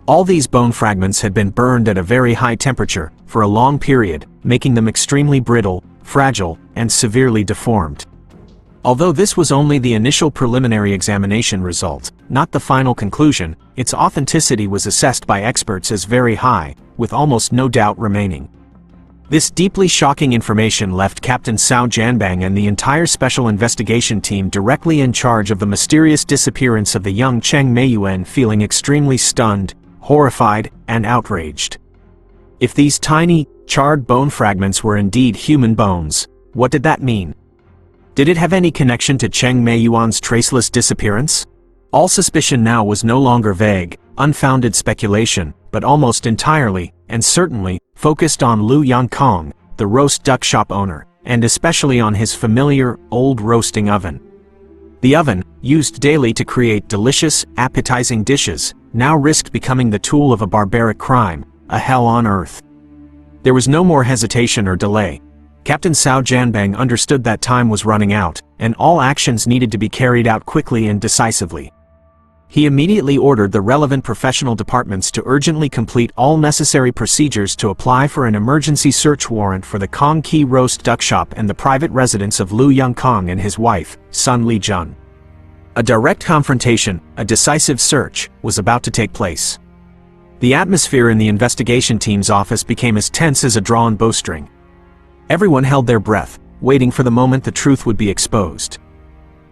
All these bone fragments had been burned at a very high temperature, for a long period, making them extremely brittle, fragile, and severely deformed. Although this was only the initial preliminary examination result, not the final conclusion, its authenticity was assessed by experts as very high, with almost no doubt remaining. This deeply shocking information left Captain Sao Janbang and the entire special investigation team directly in charge of the mysterious disappearance of the young Cheng Meiyuan feeling extremely stunned, horrified, and outraged. If these tiny, charred bone fragments were indeed human bones, what did that mean? Did it have any connection to Cheng Meiyuan's traceless disappearance? All suspicion now was no longer vague, unfounded speculation, but almost entirely, and certainly, focused on Lu Yankong, the roast duck shop owner, and especially on his familiar, old roasting oven. The oven, used daily to create delicious, appetizing dishes, now risked becoming the tool of a barbaric crime, a hell on earth. There was no more hesitation or delay. Captain Sao Janbang understood that time was running out, and all actions needed to be carried out quickly and decisively. He immediately ordered the relevant professional departments to urgently complete all necessary procedures to apply for an emergency search warrant for the Kong Kee Roast Duck Shop and the private residence of Lu Yankong and his wife, Sun Li Jun. A direct confrontation, a decisive search, was about to take place. The atmosphere in the investigation team's office became as tense as a drawn bowstring. Everyone held their breath, waiting for the moment the truth would be exposed.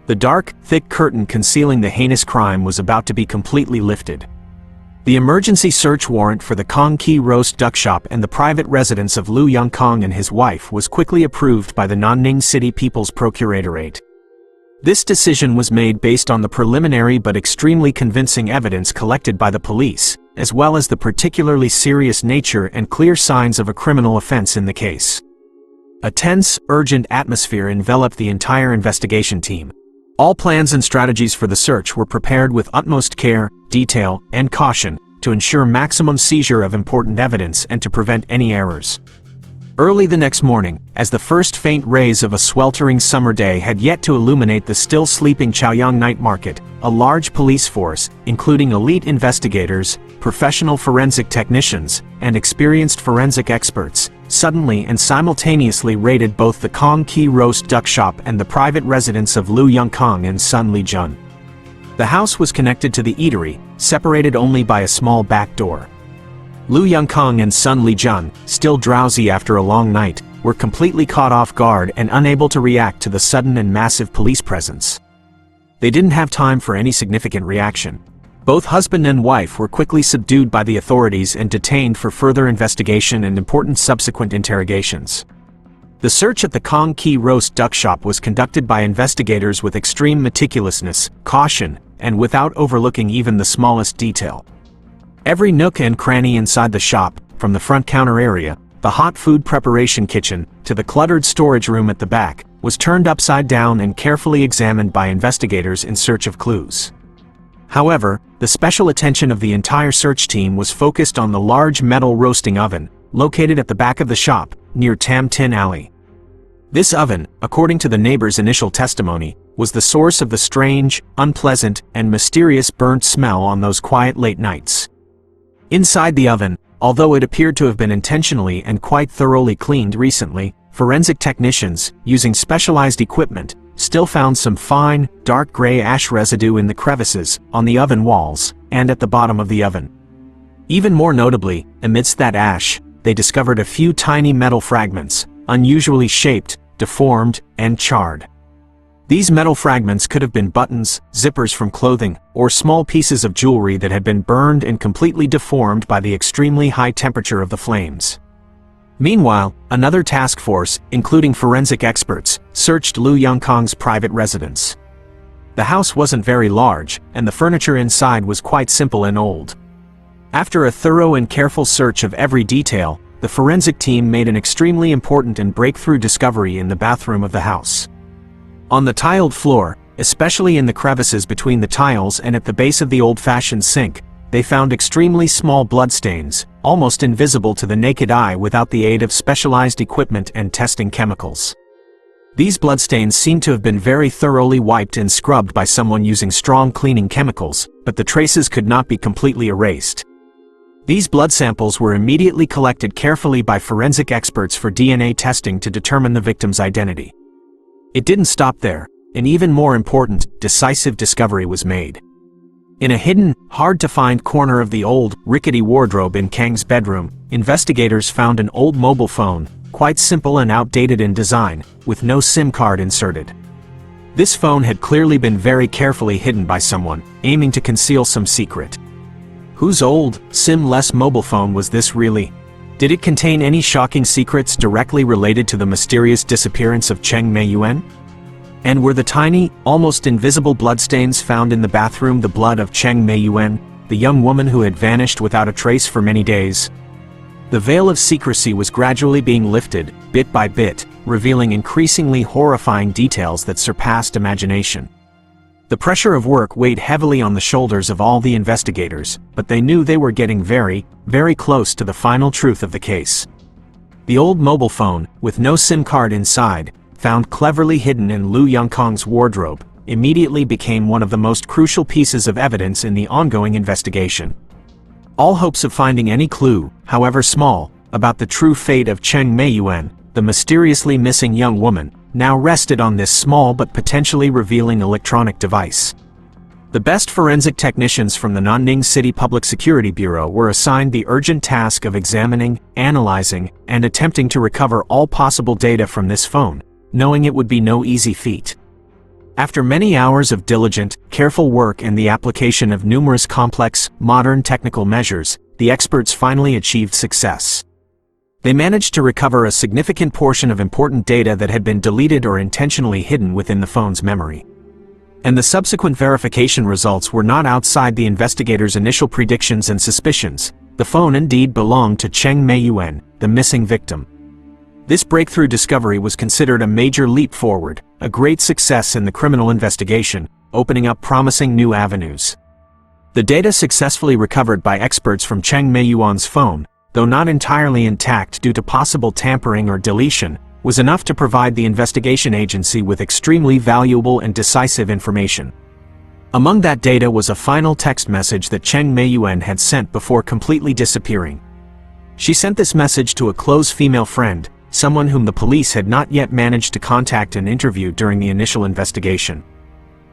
The dark, thick curtain concealing the heinous crime was about to be completely lifted. The emergency search warrant for the Kong Key roast duck shop and the private residence of Lu Yongkong and his wife was quickly approved by the Nanning City People's Procuratorate. This decision was made based on the preliminary but extremely convincing evidence collected by the police, as well as the particularly serious nature and clear signs of a criminal offense in the case. A tense, urgent atmosphere enveloped the entire investigation team. All plans and strategies for the search were prepared with utmost care, detail, and caution to ensure maximum seizure of important evidence and to prevent any errors. Early the next morning, as the first faint rays of a sweltering summer day had yet to illuminate the still sleeping Chaoyang night market, a large police force, including elite investigators, professional forensic technicians, and experienced forensic experts, suddenly and simultaneously raided both the Kong Key roast duck shop and the private residence of Lu Yongkong and Sun Lijun. The house was connected to the eatery, separated only by a small back door. Lu Yongkong and Sun Lijun, still drowsy after a long night, were completely caught off guard and unable to react to the sudden and massive police presence. They didn't have time for any significant reaction. Both husband and wife were quickly subdued by the authorities and detained for further investigation and important subsequent interrogations. The search at the Kong Key roast duck shop was conducted by investigators with extreme meticulousness, caution, and without overlooking even the smallest detail. Every nook and cranny inside the shop, from the front counter area, the hot food preparation kitchen, to the cluttered storage room at the back, was turned upside down and carefully examined by investigators in search of clues. However, the special attention of the entire search team was focused on the large metal roasting oven, located at the back of the shop, near Tam Tin Alley. This oven, according to the neighbor's initial testimony, was the source of the strange, unpleasant, and mysterious burnt smell on those quiet late nights. Inside the oven, although it appeared to have been intentionally and quite thoroughly cleaned recently, forensic technicians, using specialized equipment, still found some fine, dark gray ash residue in the crevices, on the oven walls, and at the bottom of the oven. Even more notably, amidst that ash, they discovered a few tiny metal fragments, unusually shaped, deformed, and charred. These metal fragments could have been buttons, zippers from clothing, or small pieces of jewelry that had been burned and completely deformed by the extremely high temperature of the flames. Meanwhile, another task force, including forensic experts, searched Lu Yongkong's private residence. The house wasn't very large, and the furniture inside was quite simple and old. After a thorough and careful search of every detail, the forensic team made an extremely important and breakthrough discovery in the bathroom of the house. On the tiled floor, especially in the crevices between the tiles and at the base of the old-fashioned sink, they found extremely small bloodstains, almost invisible to the naked eye without the aid of specialized equipment and testing chemicals. These bloodstains seemed to have been very thoroughly wiped and scrubbed by someone using strong cleaning chemicals, but the traces could not be completely erased. These blood samples were immediately collected carefully by forensic experts for DNA testing to determine the victim's identity. It didn't stop there. An even more important, decisive discovery was made. In a hidden, hard-to-find corner of the old, rickety wardrobe in Kang's bedroom, investigators found an old mobile phone, quite simple and outdated in design, with no SIM card inserted. This phone had clearly been very carefully hidden by someone, aiming to conceal some secret. Whose old, SIM-less mobile phone was this really? Did it contain any shocking secrets directly related to the mysterious disappearance of Cheng Meiyuan? And were the tiny, almost invisible bloodstains found in the bathroom the blood of Cheng Meiyuan, the young woman who had vanished without a trace for many days? The veil of secrecy was gradually being lifted, bit by bit, revealing increasingly horrifying details that surpassed imagination. The pressure of work weighed heavily on the shoulders of all the investigators, but they knew they were getting very, very close to the final truth of the case. The old mobile phone, with no SIM card inside, found cleverly hidden in Lu Yongkong's wardrobe, immediately became one of the most crucial pieces of evidence in the ongoing investigation. All hopes of finding any clue, however small, about the true fate of Cheng Meiyuan, the mysteriously missing young woman, now rested on this small but potentially revealing electronic device. The best forensic technicians from the Nanning City Public Security Bureau were assigned the urgent task of examining, analyzing, and attempting to recover all possible data from this phone, knowing it would be no easy feat. After many hours of diligent, careful work and the application of numerous complex, modern technical measures, the experts finally achieved success. They managed to recover a significant portion of important data that had been deleted or intentionally hidden within the phone's memory. And the subsequent verification results were not outside the investigators' initial predictions and suspicions. The phone indeed belonged to Cheng Meiyuan, the missing victim. This breakthrough discovery was considered a major leap forward, a great success in the criminal investigation, opening up promising new avenues. The data successfully recovered by experts from Cheng Meiyuan's phone, though not entirely intact due to possible tampering or deletion, was enough to provide the investigation agency with extremely valuable and decisive information. Among that data was a final text message that Cheng Meiyuan had sent before completely disappearing. She sent this message to a close female friend, someone whom the police had not yet managed to contact and interview during the initial investigation.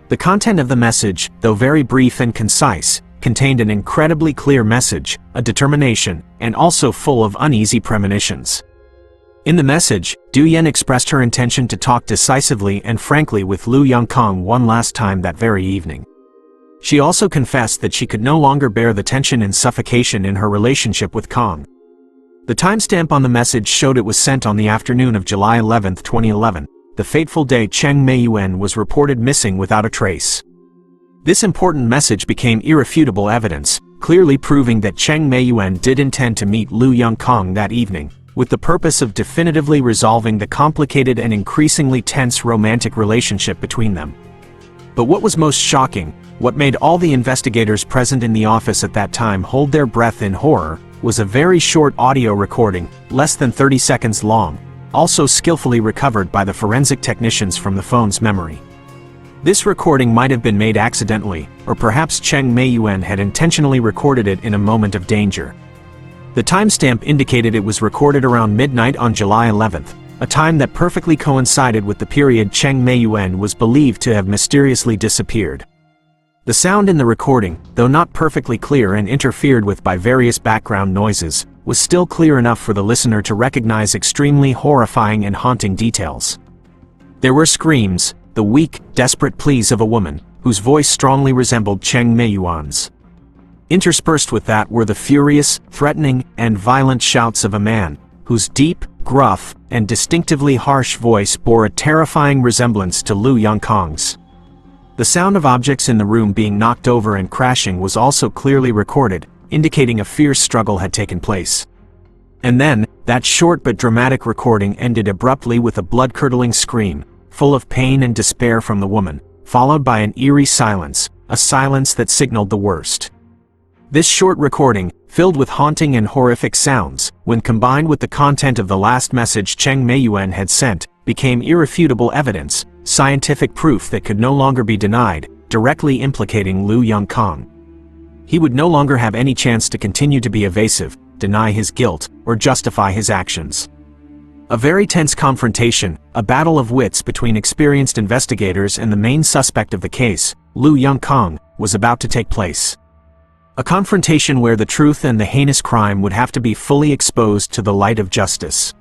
The content of the message, though very brief and concise, contained an incredibly clear message, a determination, and also full of uneasy premonitions. In the message, Du Yan expressed her intention to talk decisively and frankly with Lu Yongkang one last time that very evening. She also confessed that she could no longer bear the tension and suffocation in her relationship with Kang. The timestamp on the message showed it was sent on the afternoon of July 11, 2011, the fateful day Cheng Meiyuan was reported missing without a trace. This important message became irrefutable evidence, clearly proving that Cheng Meiyuan did intend to meet Lu Yongkang that evening, with the purpose of definitively resolving the complicated and increasingly tense romantic relationship between them. But what was most shocking, what made all the investigators present in the office at that time hold their breath in horror, was a very short audio recording, less than 30 seconds long, also skillfully recovered by the forensic technicians from the phone's memory. This recording might have been made accidentally, or perhaps Cheng Meiyuan had intentionally recorded it in a moment of danger. The timestamp indicated it was recorded around midnight on July 11th, a time that perfectly coincided with the period Cheng Meiyuan was believed to have mysteriously disappeared. The sound in the recording, though not perfectly clear and interfered with by various background noises, was still clear enough for the listener to recognize extremely horrifying and haunting details. There were screams, the weak, desperate pleas of a woman, whose voice strongly resembled Cheng Meiyuan's. Interspersed with that were the furious, threatening, and violent shouts of a man, whose deep, gruff, and distinctively harsh voice bore a terrifying resemblance to Lu Yongkang's. The sound of objects in the room being knocked over and crashing was also clearly recorded, indicating a fierce struggle had taken place. And then, that short but dramatic recording ended abruptly with a blood-curdling scream, full of pain and despair from the woman, followed by an eerie silence, a silence that signaled the worst. This short recording, filled with haunting and horrific sounds, when combined with the content of the last message Cheng Meiyuan had sent, became irrefutable evidence, scientific proof that could no longer be denied, directly implicating Lu Yongkang. He would no longer have any chance to continue to be evasive, deny his guilt, or justify his actions. A very tense confrontation, a battle of wits between experienced investigators and the main suspect of the case, Lu Yongkang, was about to take place. A confrontation where the truth and the heinous crime would have to be fully exposed to the light of justice.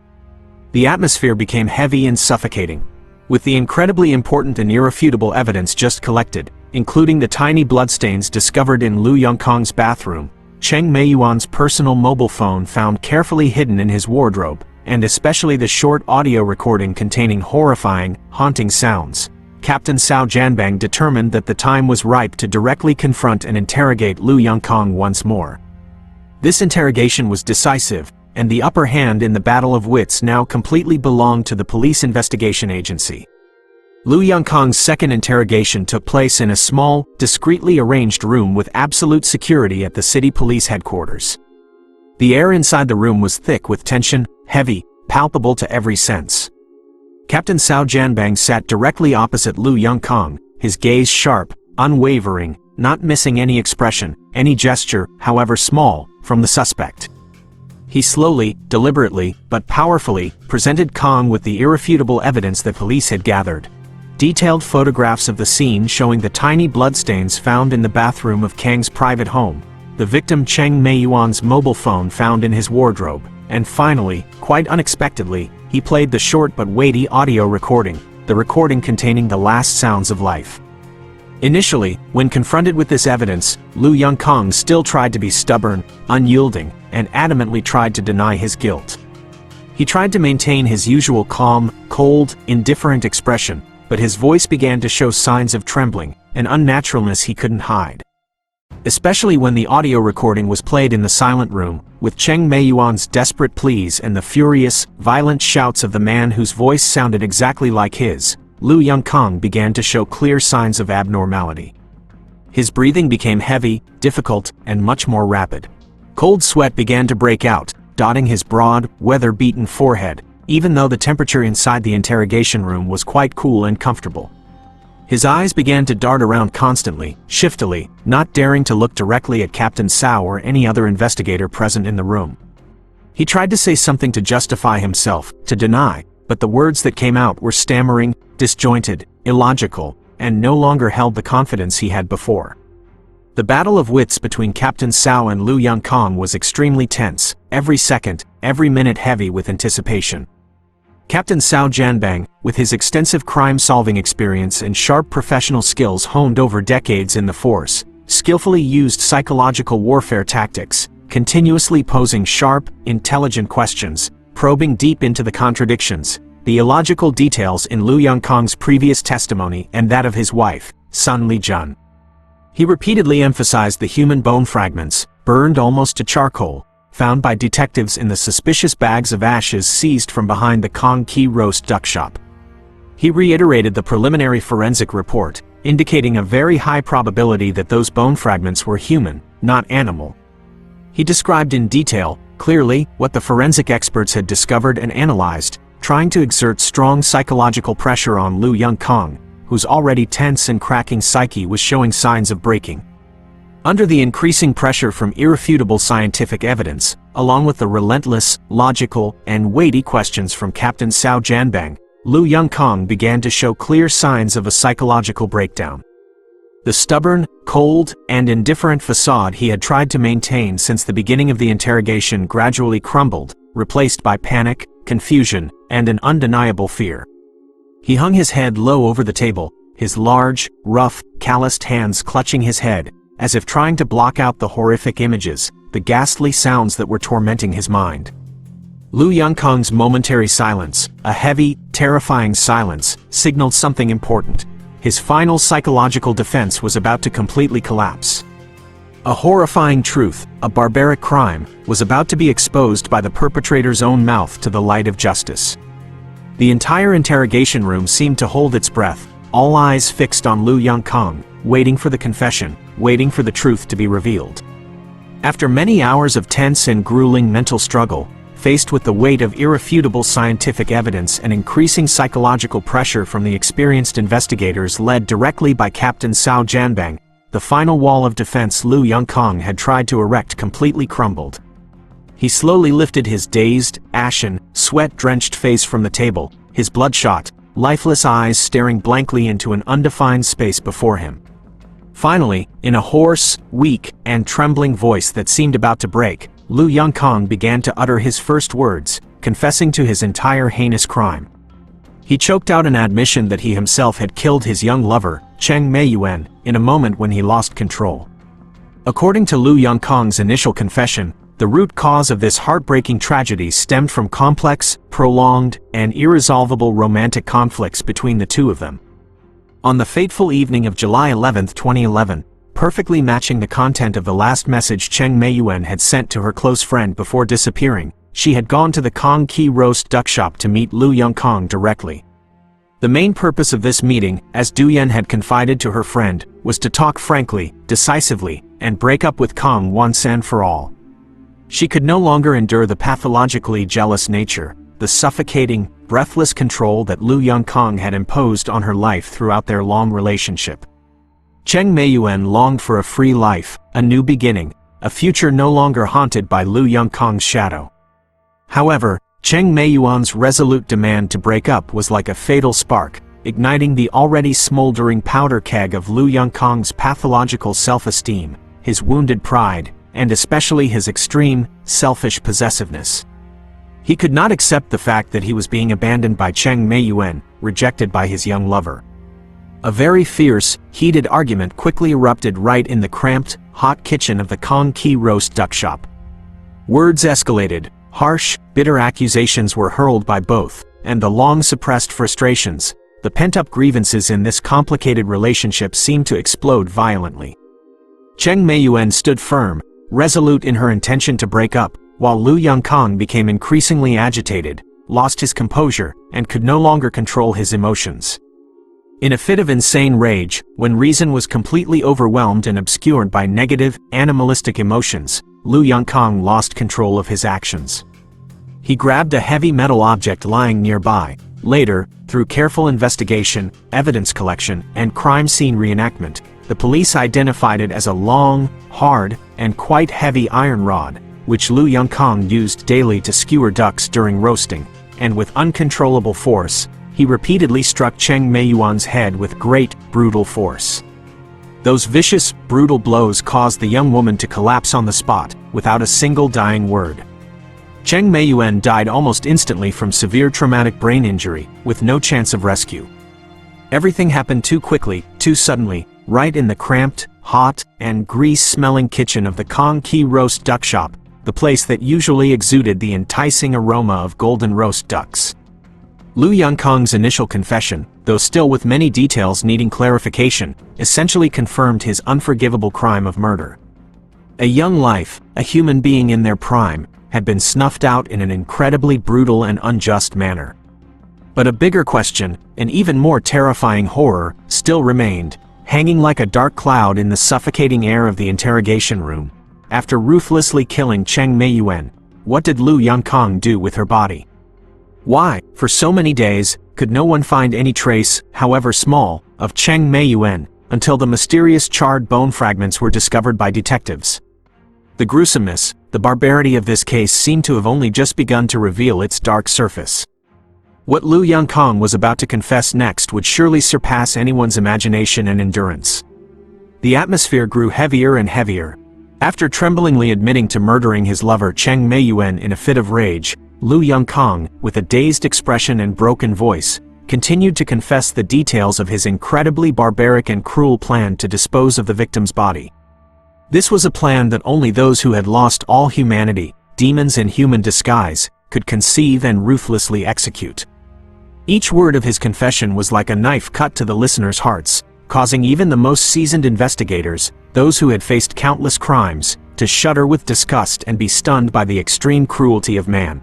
The atmosphere became heavy and suffocating. With the incredibly important and irrefutable evidence just collected, including the tiny bloodstains discovered in Lu Yongkang's bathroom, Cheng Meiyuan's personal mobile phone found carefully hidden in his wardrobe, and especially the short audio recording containing horrifying, haunting sounds, Captain Cao Jianbang determined that the time was ripe to directly confront and interrogate Lu Yongkang once more. This interrogation was decisive, and the upper hand in the battle of wits now completely belonged to the police investigation agency. Lu Yongkang's second interrogation took place in a small, discreetly arranged room with absolute security at the city police headquarters. The air inside the room was thick with tension, heavy, palpable to every sense. Captain Cao Jianbang sat directly opposite Lu Yongkang, his gaze sharp, unwavering, not missing any expression, any gesture, however small, from the suspect. He slowly, deliberately, but powerfully, presented Kang with the irrefutable evidence that police had gathered. Detailed photographs of the scene showing the tiny bloodstains found in the bathroom of Kang's private home, the victim Cheng Meiyuan's mobile phone found in his wardrobe, and finally, quite unexpectedly, he played the short but weighty audio recording, the recording containing the last sounds of life. Initially, when confronted with this evidence, Lu Yongkang still tried to be stubborn, unyielding, and adamantly tried to deny his guilt. He tried to maintain his usual calm, cold, indifferent expression, but his voice began to show signs of trembling, an unnaturalness he couldn't hide. Especially when the audio recording was played in the silent room, with Cheng Meiyuan's desperate pleas and the furious, violent shouts of the man whose voice sounded exactly like his, Lu Yongkang began to show clear signs of abnormality. His breathing became heavy, difficult, and much more rapid. Cold sweat began to break out, dotting his broad, weather-beaten forehead, even though the temperature inside the interrogation room was quite cool and comfortable. His eyes began to dart around constantly, shiftily, not daring to look directly at Captain Cao or any other investigator present in the room. He tried to say something to justify himself, to deny, but the words that came out were stammering, disjointed, illogical, and no longer held the confidence he had before. The battle of wits between Captain Cao and Lu Yongkang was extremely tense, every second, every minute heavy with anticipation. Captain Cao Jianbang, with his extensive crime-solving experience and sharp professional skills honed over decades in the force, skillfully used psychological warfare tactics, continuously posing sharp, intelligent questions, probing deep into the contradictions, the illogical details in Lu Yongkang's previous testimony and that of his wife, Sun Lijun. He repeatedly emphasized the human bone fragments, burned almost to charcoal, found by detectives in the suspicious bags of ashes seized from behind the Kong Qi roast duck shop. He reiterated the preliminary forensic report, indicating a very high probability that those bone fragments were human, not animal. He described in detail, clearly, what the forensic experts had discovered and analyzed, trying to exert strong psychological pressure on Lu Yongkang, whose already tense and cracking psyche was showing signs of breaking. Under the increasing pressure from irrefutable scientific evidence, along with the relentless, logical, and weighty questions from Captain Cao Jianbang, Lu Yongkang began to show clear signs of a psychological breakdown. The stubborn, cold, and indifferent facade he had tried to maintain since the beginning of the interrogation gradually crumbled, replaced by panic, confusion, and an undeniable fear. He hung his head low over the table, his large, rough, calloused hands clutching his head, as if trying to block out the horrific images, the ghastly sounds that were tormenting his mind. Lu Yongkang's momentary silence, a heavy, terrifying silence, signaled something important. His final psychological defense was about to completely collapse. A horrifying truth, a barbaric crime, was about to be exposed by the perpetrator's own mouth to the light of justice. The entire interrogation room seemed to hold its breath, all eyes fixed on Lu Yongkang, waiting for the confession, waiting for the truth to be revealed. After many hours of tense and grueling mental struggle, faced with the weight of irrefutable scientific evidence and increasing psychological pressure from the experienced investigators led directly by Captain Cao Jianbang, the final wall of defense Lu Yongkang had tried to erect completely crumbled. He slowly lifted his dazed, ashen, sweat-drenched face from the table, his bloodshot, lifeless eyes staring blankly into an undefined space before him. Finally, in a hoarse, weak, and trembling voice that seemed about to break, Lu Yongkang began to utter his first words, confessing to his entire heinous crime. He choked out an admission that he himself had killed his young lover, Cheng Meiyuan, in a moment when he lost control. According to Lu Yongkang's initial confession, the root cause of this heartbreaking tragedy stemmed from complex, prolonged, and irresolvable romantic conflicts between the two of them. On the fateful evening of July 11, 2011, perfectly matching the content of the last message Cheng Meiyuan had sent to her close friend before disappearing, she had gone to the Kong Qi roast duck shop to meet Lu Yongkang directly. The main purpose of this meeting, as Duyan had confided to her friend, was to talk frankly, decisively, and break up with Kong once and for all. She could no longer endure the pathologically jealous nature, the suffocating, breathless control that Lu Yongkang had imposed on her life throughout their long relationship. Cheng Meiyuan longed for a free life, a new beginning, a future no longer haunted by Lu Yongkang's shadow. However, Cheng Meiyuan's resolute demand to break up was like a fatal spark, igniting the already smoldering powder keg of Lu Yongkang's pathological self-esteem, his wounded pride, and especially his extreme, selfish possessiveness. He could not accept the fact that he was being abandoned by Cheng Meiyuan, rejected by his young lover. A very fierce, heated argument quickly erupted right in the cramped, hot kitchen of the Kong Ki roast duck shop. Words escalated, harsh, bitter accusations were hurled by both, and the long-suppressed frustrations, the pent-up grievances in this complicated relationship seemed to explode violently. Cheng Meiyuan stood firm, resolute in her intention to break up, while Lu Yongkang became increasingly agitated, lost his composure, and could no longer control his emotions. In a fit of insane rage, when reason was completely overwhelmed and obscured by negative, animalistic emotions, Lu Yongkang lost control of his actions. He grabbed a heavy metal object lying nearby. Later, through careful investigation, evidence collection, and crime scene reenactment, the police identified it as a long, hard, and quite heavy iron rod, which Lu Yongkang used daily to skewer ducks during roasting, and with uncontrollable force, he repeatedly struck Cheng Meiyuan's head with great, brutal force. Those vicious, brutal blows caused the young woman to collapse on the spot, without a single dying word. Cheng Meiyuan died almost instantly from severe traumatic brain injury, with no chance of rescue. Everything happened too quickly, too suddenly, right in the cramped, hot, and grease-smelling kitchen of the Kong Ki roast duck shop, the place that usually exuded the enticing aroma of golden roast ducks. Lu Yongkang's initial confession, though still with many details needing clarification, essentially confirmed his unforgivable crime of murder. A young life, a human being in their prime, had been snuffed out in an incredibly brutal and unjust manner. But a bigger question, an even more terrifying horror, still remained, hanging like a dark cloud in the suffocating air of the interrogation room. After ruthlessly killing Cheng Meiyuan, what did Lu Yongkang do with her body? Why, for so many days, could no one find any trace, however small, of Cheng Meiyuan, until the mysterious charred bone fragments were discovered by detectives? The gruesomeness, the barbarity of this case seemed to have only just begun to reveal its dark surface. What Lu Yongkang was about to confess next would surely surpass anyone's imagination and endurance. The atmosphere grew heavier and heavier. After tremblingly admitting to murdering his lover Cheng Meiyuan in a fit of rage, Lu Yongkang, with a dazed expression and broken voice, continued to confess the details of his incredibly barbaric and cruel plan to dispose of the victim's body. This was a plan that only those who had lost all humanity, demons in human disguise, could conceive and ruthlessly execute. Each word of his confession was like a knife cut to the listeners' hearts, causing even the most seasoned investigators, those who had faced countless crimes, to shudder with disgust and be stunned by the extreme cruelty of man.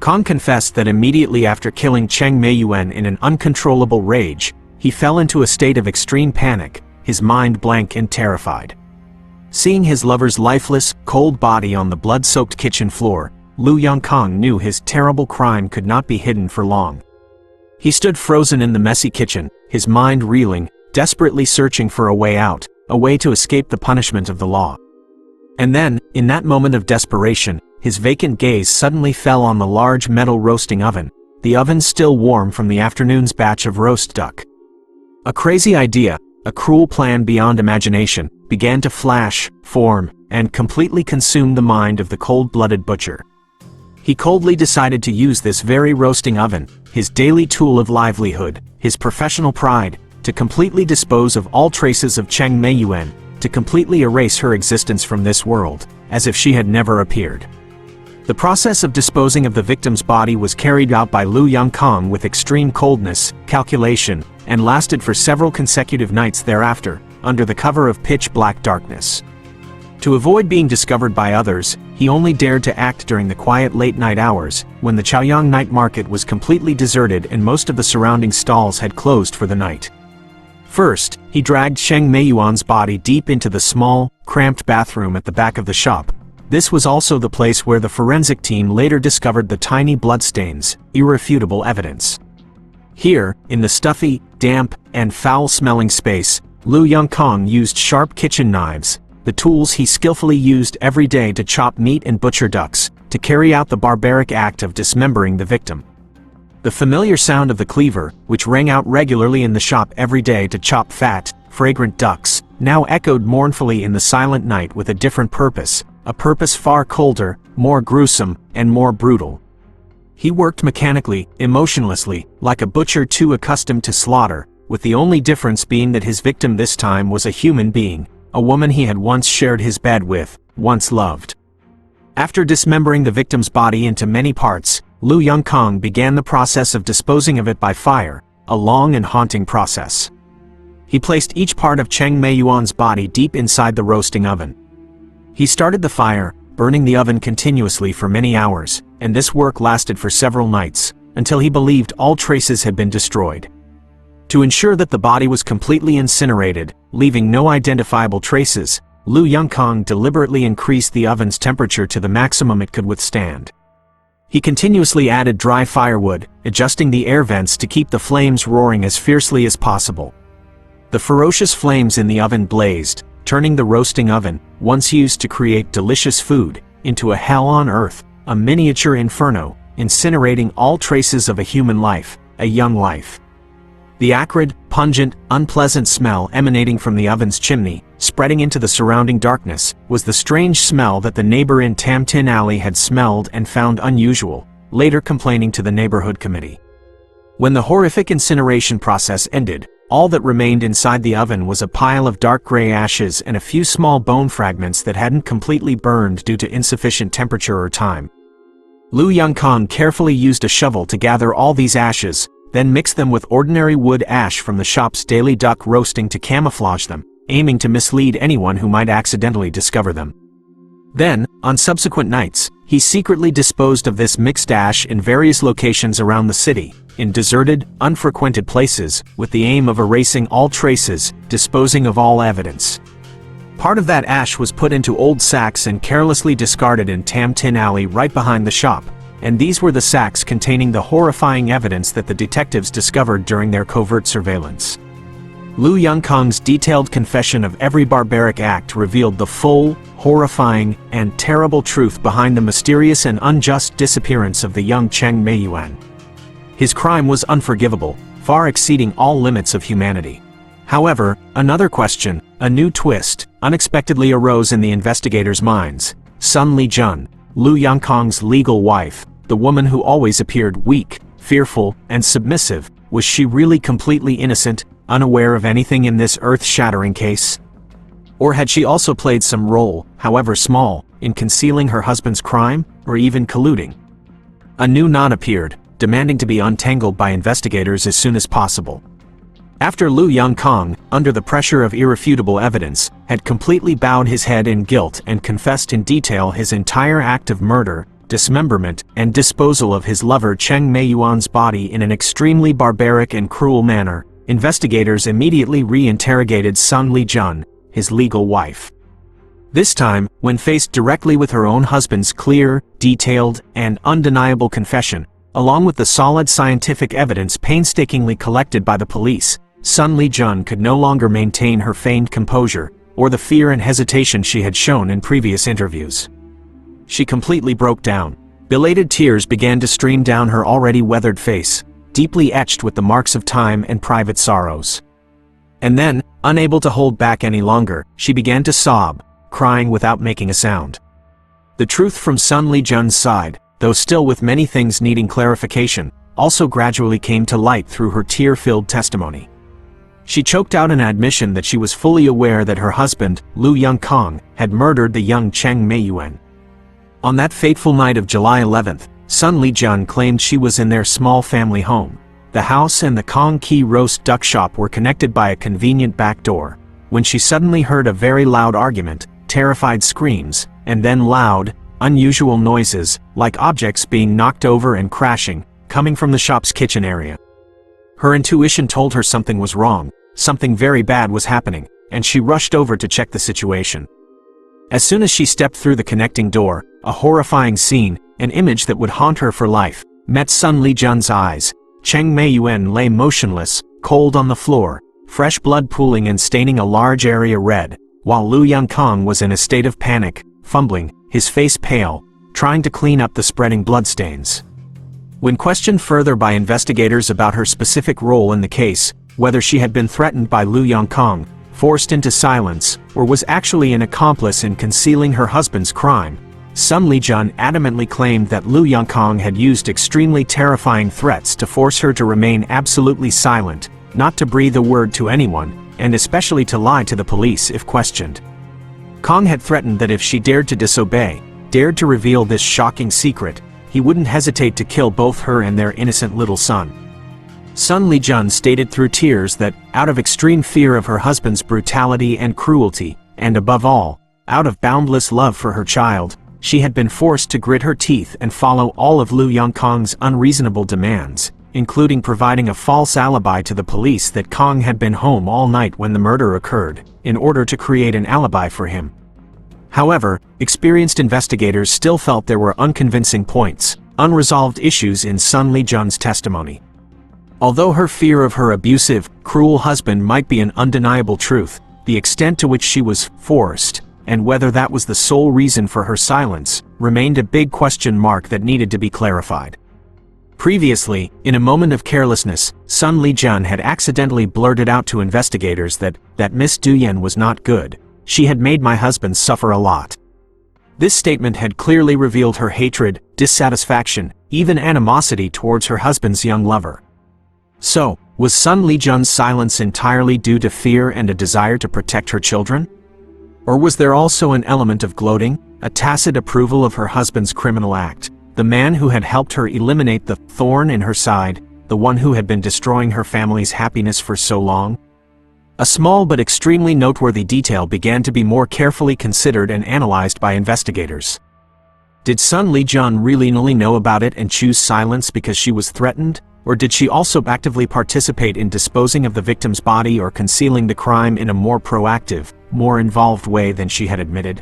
Kong confessed that immediately after killing Cheng Meiyuan in an uncontrollable rage, he fell into a state of extreme panic, his mind blank and terrified. Seeing his lover's lifeless, cold body on the blood-soaked kitchen floor, Lu Yongkang knew his terrible crime could not be hidden for long. He stood frozen in the messy kitchen, his mind reeling, desperately searching for a way out, a way to escape the punishment of the law. And then, in that moment of desperation, his vacant gaze suddenly fell on the large metal roasting oven, the oven still warm from the afternoon's batch of roast duck. A crazy idea, a cruel plan beyond imagination, began to flash, form, and completely consume the mind of the cold-blooded butcher. He coldly decided to use this very roasting oven, his daily tool of livelihood, his professional pride, to completely dispose of all traces of Cheng Meiyuan, to completely erase her existence from this world, as if she had never appeared. The process of disposing of the victim's body was carried out by Lu Yongkang with extreme coldness, calculation, and lasted for several consecutive nights thereafter, under the cover of pitch-black darkness. To avoid being discovered by others, he only dared to act during the quiet late-night hours, when the Chaoyang night market was completely deserted and most of the surrounding stalls had closed for the night. First, he dragged Cheng Meiyuan's body deep into the small, cramped bathroom at the back of the shop. This was also the place where the forensic team later discovered the tiny bloodstains, irrefutable evidence. Here, in the stuffy, damp, and foul-smelling space, Lu Yongkang used sharp kitchen knives, the tools he skillfully used every day to chop meat and butcher ducks, to carry out the barbaric act of dismembering the victim. The familiar sound of the cleaver, which rang out regularly in the shop every day to chop fat, fragrant ducks, now echoed mournfully in the silent night with a different purpose, a purpose far colder, more gruesome, and more brutal. He worked mechanically, emotionlessly, like a butcher too accustomed to slaughter, with the only difference being that his victim this time was a human being, a woman he had once shared his bed with, once loved. After dismembering the victim's body into many parts, Lu Yongkang began the process of disposing of it by fire, a long and haunting process. He placed each part of Cheng Meiyuan's body deep inside the roasting oven. He started the fire, burning the oven continuously for many hours, and this work lasted for several nights, until he believed all traces had been destroyed. To ensure that the body was completely incinerated, leaving no identifiable traces, Lu Yongkang deliberately increased the oven's temperature to the maximum it could withstand. He continuously added dry firewood, adjusting the air vents to keep the flames roaring as fiercely as possible. The ferocious flames in the oven blazed, turning the roasting oven, once used to create delicious food, into a hell on earth, a miniature inferno, incinerating all traces of a human life, a young life. The acrid, pungent, unpleasant smell emanating from the oven's chimney, spreading into the surrounding darkness, was the strange smell that the neighbor in Tam Tin Alley had smelled and found unusual, later complaining to the neighborhood committee. When the horrific incineration process ended, all that remained inside the oven was a pile of dark gray ashes and a few small bone fragments that hadn't completely burned due to insufficient temperature or time. Lu Yongkang carefully used a shovel to gather all these ashes, then mixed them with ordinary wood ash from the shop's daily duck roasting to camouflage them, aiming to mislead anyone who might accidentally discover them. Then, on subsequent nights, he secretly disposed of this mixed ash in various locations around the city, in deserted, unfrequented places, with the aim of erasing all traces, disposing of all evidence. Part of that ash was put into old sacks and carelessly discarded in Tam Tin Alley right behind the shop, and these were the sacks containing the horrifying evidence that the detectives discovered during their covert surveillance. Lu Yongkang's detailed confession of every barbaric act revealed the full, horrifying, and terrible truth behind the mysterious and unjust disappearance of the young Cheng Meiyuan. His crime was unforgivable, far exceeding all limits of humanity. However, another question, a new twist, unexpectedly arose in the investigators' minds. Sun Lijun, Lu Yongkang's legal wife, the woman who always appeared weak, fearful, and submissive, was she really completely innocent, unaware of anything in this earth-shattering case? Or had she also played some role, however small, in concealing her husband's crime, or even colluding? A new knot appeared, demanding to be untangled by investigators as soon as possible. After Lu Yongkang, under the pressure of irrefutable evidence, had completely bowed his head in guilt and confessed in detail his entire act of murder, dismemberment, and disposal of his lover Cheng Meiyuan's body in an extremely barbaric and cruel manner, investigators immediately re-interrogated Sun Lijun, his legal wife. This time, when faced directly with her own husband's clear, detailed, and undeniable confession, along with the solid scientific evidence painstakingly collected by the police, Sun Lijun could no longer maintain her feigned composure, or the fear and hesitation she had shown in previous interviews. She completely broke down. Belated tears began to stream down her already weathered face, deeply etched with the marks of time and private sorrows. And then, unable to hold back any longer, she began to sob, crying without making a sound. The truth from Sun Lijun's side, though still with many things needing clarification, also gradually came to light through her tear-filled testimony. She choked out an admission that she was fully aware that her husband, Lu Yongkang, had murdered the young Cheng Meiyuan. On that fateful night of July 11th, Sun Lijun claimed she was in their small family home. The house and the Kong Ki roast duck shop were connected by a convenient back door, when she suddenly heard a very loud argument, terrified screams, and then loud, unusual noises, like objects being knocked over and crashing, coming from the shop's kitchen area. Her intuition told her something was wrong, something very bad was happening, and she rushed over to check the situation. As soon as she stepped through the connecting door, a horrifying scene, an image that would haunt her for life, met Sun Lijun's eyes. Cheng Meiyuan lay motionless, cold on the floor, fresh blood pooling and staining a large area red, while Lu Yongkang was in a state of panic, fumbling, his face pale, trying to clean up the spreading bloodstains. When questioned further by investigators about her specific role in the case, whether she had been threatened by Lu Yongkang, forced into silence, or was actually an accomplice in concealing her husband's crime, Sun Lijun adamantly claimed that Lu Yongkang had used extremely terrifying threats to force her to remain absolutely silent, not to breathe a word to anyone, and especially to lie to the police if questioned. Kang had threatened that if she dared to disobey, dared to reveal this shocking secret, he wouldn't hesitate to kill both her and their innocent little son. Sun Lijun stated through tears that, out of extreme fear of her husband's brutality and cruelty, and above all, out of boundless love for her child, she had been forced to grit her teeth and follow all of Lu Yongkang's unreasonable demands, including providing a false alibi to the police that Kang had been home all night when the murder occurred, in order to create an alibi for him. However, experienced investigators still felt there were unconvincing points, unresolved issues in Sun Lijun's testimony. Although her fear of her abusive, cruel husband might be an undeniable truth, the extent to which she was forced, and whether that was the sole reason for her silence, remained a big question mark that needed to be clarified. Previously, in a moment of carelessness, Sun Lijun had accidentally blurted out to investigators that Miss Duyan was not good. She had made my husband suffer a lot. This statement had clearly revealed her hatred, dissatisfaction, even animosity towards her husband's young lover. So, was Sun Lijun's silence entirely due to fear and a desire to protect her children? Or was there also an element of gloating, a tacit approval of her husband's criminal act, the man who had helped her eliminate the thorn in her side, the one who had been destroying her family's happiness for so long? A small but extremely noteworthy detail began to be more carefully considered and analyzed by investigators. Did Sun Lijun really only know about it and choose silence because she was threatened, or did she also actively participate in disposing of the victim's body or concealing the crime in a more proactive, more involved way than she had admitted?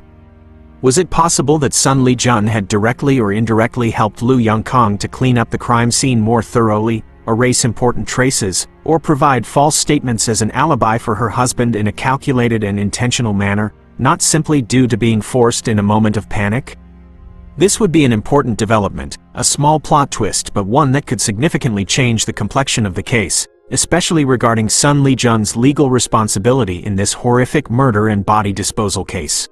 Was it possible that Sun Lijun had directly or indirectly helped Lu Yongkang to clean up the crime scene more thoroughly, erase important traces, or provide false statements as an alibi for her husband in a calculated and intentional manner, not simply due to being forced in a moment of panic? This would be an important development, a small plot twist but one that could significantly change the complexion of the case, especially regarding Sun Lijun's legal responsibility in this horrific murder and body disposal case.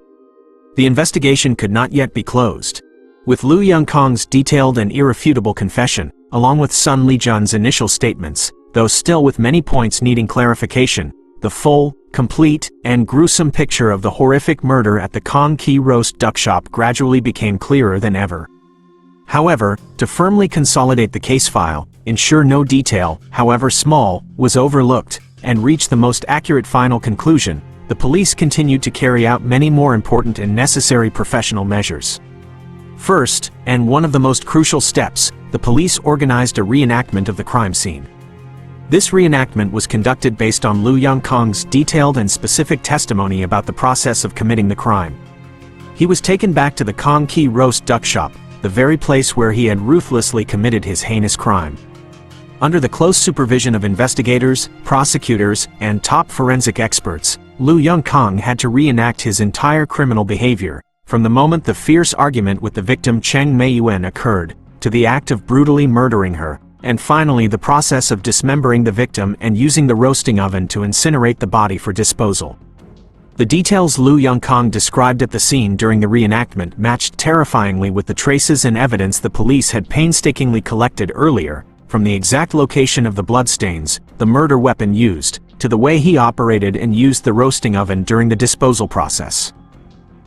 The investigation could not yet be closed. With Lu Yongkang's detailed and irrefutable confession, along with Sun Lijun's initial statements, though still with many points needing clarification, the full, complete, and gruesome picture of the horrific murder at the Kong Ki Roast Duck Shop gradually became clearer than ever. However, to firmly consolidate the case file, ensure no detail, however small, was overlooked, and reach the most accurate final conclusion, the police continued to carry out many more important and necessary professional measures. First, and one of the most crucial steps, the police organized a reenactment of the crime scene. This reenactment was conducted based on Lu Yongkang's detailed and specific testimony about the process of committing the crime. He was taken back to the Kong Ki Roast Duck Shop, the very place where he had ruthlessly committed his heinous crime. Under the close supervision of investigators, prosecutors, and top forensic experts, Lu Yongkang had to reenact his entire criminal behavior, from the moment the fierce argument with the victim Cheng Meiyuan occurred, to the act of brutally murdering her, and finally the process of dismembering the victim and using the roasting oven to incinerate the body for disposal. The details Lu Yongkang described at the scene during the reenactment matched terrifyingly with the traces and evidence the police had painstakingly collected earlier, from the exact location of the bloodstains, the murder weapon used, to the way he operated and used the roasting oven during the disposal process.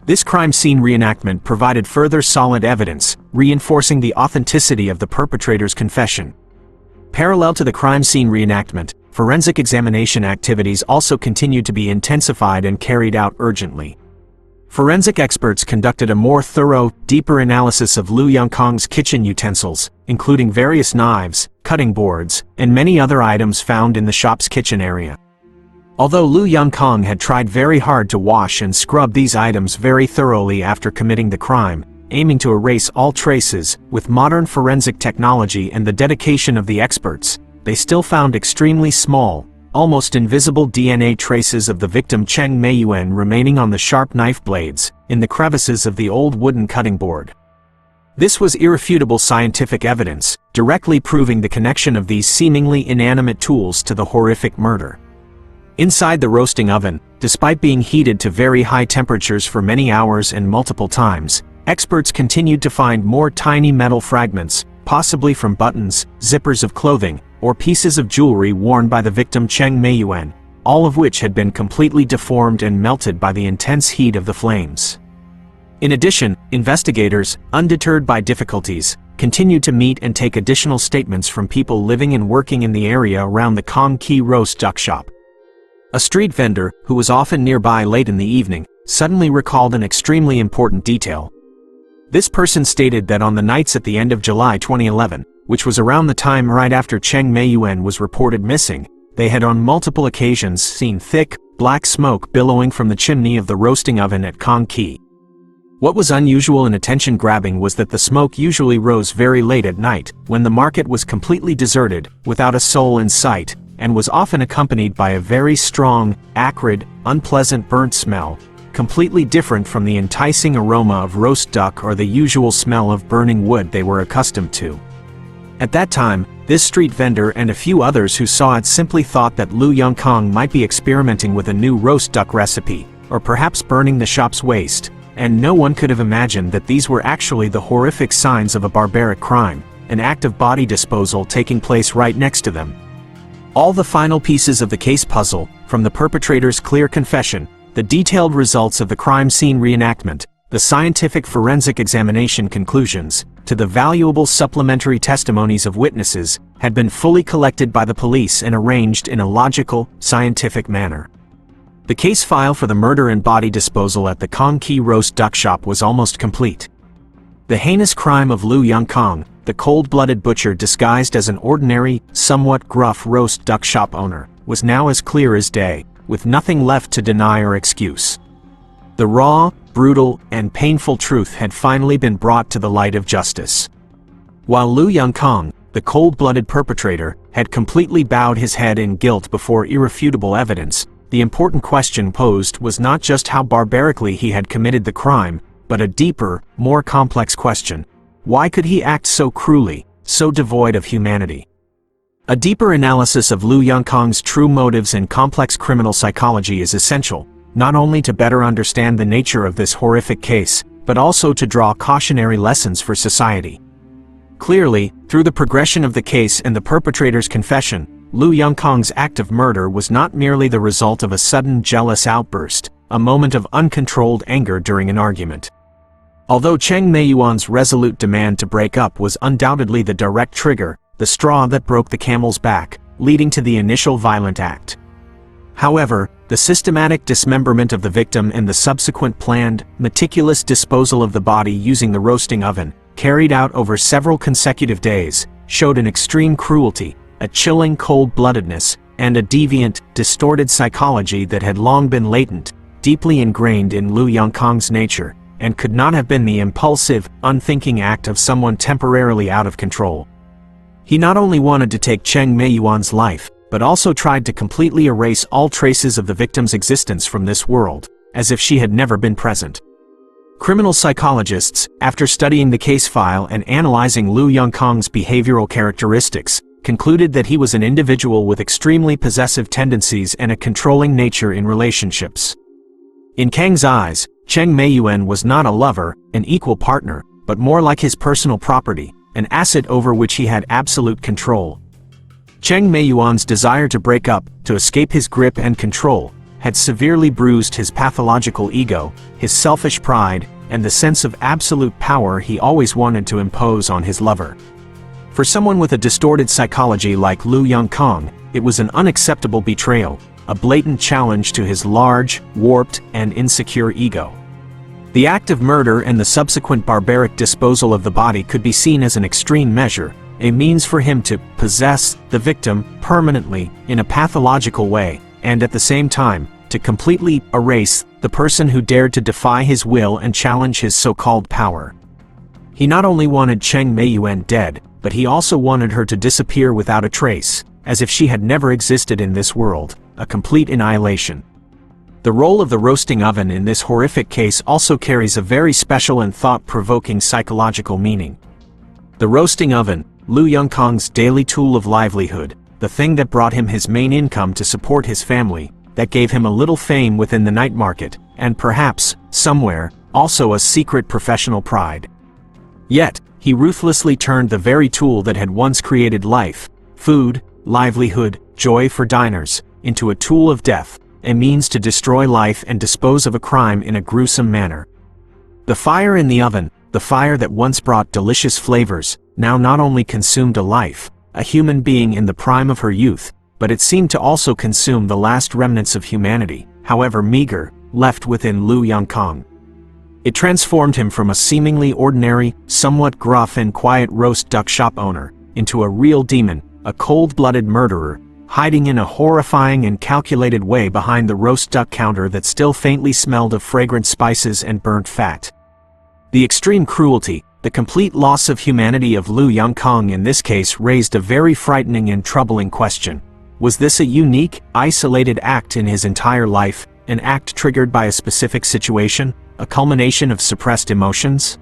This crime scene reenactment provided further solid evidence, reinforcing the authenticity of the perpetrator's confession. Parallel to the crime scene reenactment, forensic examination activities also continued to be intensified and carried out urgently. Forensic experts conducted a more thorough, deeper analysis of Lu Yongkang's kitchen utensils, including various knives, cutting boards, and many other items found in the shop's kitchen area. Although Lu Yongkang had tried very hard to wash and scrub these items very thoroughly after committing the crime, aiming to erase all traces, with modern forensic technology and the dedication of the experts, they still found extremely small, almost invisible DNA traces of the victim Cheng Meiyuan remaining on the sharp knife blades, in the crevices of the old wooden cutting board. This was irrefutable scientific evidence, directly proving the connection of these seemingly inanimate tools to the horrific murder. Inside the roasting oven, despite being heated to very high temperatures for many hours and multiple times, Experts continued to find more tiny metal fragments, possibly from buttons, zippers of clothing, or pieces of jewelry worn by the victim Cheng Meiyuan, all of which had been completely deformed and melted by the intense heat of the flames. In addition, investigators, undeterred by difficulties, continued to meet and take additional statements from people living and working in the area around the Kong Ki roast duck shop. A street vendor, who was often nearby late in the evening, suddenly recalled an extremely important detail. This person stated that on the nights at the end of July 2011, which was around the time right after Cheng Meiyuan was reported missing, they had on multiple occasions seen thick, black smoke billowing from the chimney of the roasting oven at Kong Ki. What was unusual and attention-grabbing was that the smoke usually rose very late at night, when the market was completely deserted, without a soul in sight, and was often accompanied by a very strong, acrid, unpleasant burnt smell, completely different from the enticing aroma of roast duck or the usual smell of burning wood they were accustomed to. At that time, this street vendor and a few others who saw it simply thought that Lu Yongkong might be experimenting with a new roast duck recipe, or perhaps burning the shop's waste, and no one could have imagined that these were actually the horrific signs of a barbaric crime, an act of body disposal taking place right next to them. All the final pieces of the case puzzle, from the perpetrator's clear confession, the detailed results of the crime scene reenactment, the scientific forensic examination conclusions, to the valuable supplementary testimonies of witnesses, had been fully collected by the police and arranged in a logical, scientific manner. The case file for the murder and body disposal at the Kong Ki roast duck shop was almost complete. The heinous crime of Lu Yongkong, the cold-blooded butcher disguised as an ordinary, somewhat gruff roast duck shop owner, was now as clear as day, with nothing left to deny or excuse. The raw, brutal, and painful truth had finally been brought to the light of justice. While Lu Yongkong, the cold-blooded perpetrator, had completely bowed his head in guilt before irrefutable evidence, the important question posed was not just how barbarically he had committed the crime, but a deeper, more complex question. Why could he act so cruelly, so devoid of humanity? A deeper analysis of Lu Yongkong's true motives and complex criminal psychology is essential, not only to better understand the nature of this horrific case, but also to draw cautionary lessons for society. Clearly, through the progression of the case and the perpetrator's confession, Lu Yongkong's act of murder was not merely the result of a sudden jealous outburst, a moment of uncontrolled anger during an argument. Although Cheng Meiyuan's resolute demand to break up was undoubtedly the direct trigger, the straw that broke the camel's back, leading to the initial violent act. However, the systematic dismemberment of the victim and the subsequent planned, meticulous disposal of the body using the roasting oven, carried out over several consecutive days, showed an extreme cruelty, a chilling cold-bloodedness, and a deviant, distorted psychology that had long been latent, deeply ingrained in Lu Yongkong's nature, and could not have been the impulsive, unthinking act of someone temporarily out of control. He not only wanted to take Cheng Meiyuan's life, but also tried to completely erase all traces of the victim's existence from this world, as if she had never been present. Criminal psychologists, after studying the case file and analyzing Lu Yongkong's behavioral characteristics, concluded that he was an individual with extremely possessive tendencies and a controlling nature in relationships. In Kang's eyes, Cheng Meiyuan was not a lover, an equal partner, but more like his personal property, an asset over which he had absolute control. Cheng Meiyuan's desire to break up, to escape his grip and control, had severely bruised his pathological ego, his selfish pride, and the sense of absolute power he always wanted to impose on his lover. For someone with a distorted psychology like Lu Yongkong, it was an unacceptable betrayal, a blatant challenge to his large, warped, and insecure ego. The act of murder and the subsequent barbaric disposal of the body could be seen as an extreme measure, a means for him to possess the victim permanently in a pathological way, and at the same time, to completely erase the person who dared to defy his will and challenge his so-called power. He not only wanted Cheng Meiyuan dead, but he also wanted her to disappear without a trace, as if she had never existed in this world, a complete annihilation. The role of the roasting oven in this horrific case also carries a very special and thought-provoking psychological meaning. The roasting oven, Lu Yongkong's daily tool of livelihood, the thing that brought him his main income to support his family, that gave him a little fame within the night market, and perhaps, somewhere, also a secret professional pride. Yet, he ruthlessly turned the very tool that had once created life, food, livelihood, joy for diners, into a tool of death, a means to destroy life and dispose of a crime in a gruesome manner. The fire in the oven, the fire that once brought delicious flavors, now not only consumed a life, a human being in the prime of her youth, but it seemed to also consume the last remnants of humanity, however meager, left within Lu Yongkang. It transformed him from a seemingly ordinary, somewhat gruff and quiet roast duck shop owner, into a real demon, a cold-blooded murderer, hiding in a horrifying and calculated way behind the roast duck counter that still faintly smelled of fragrant spices and burnt fat. The extreme cruelty, the complete loss of humanity of Lu Yongkang in this case raised a very frightening and troubling question. Was this a unique, isolated act in his entire life, an act triggered by a specific situation, a culmination of suppressed emotions?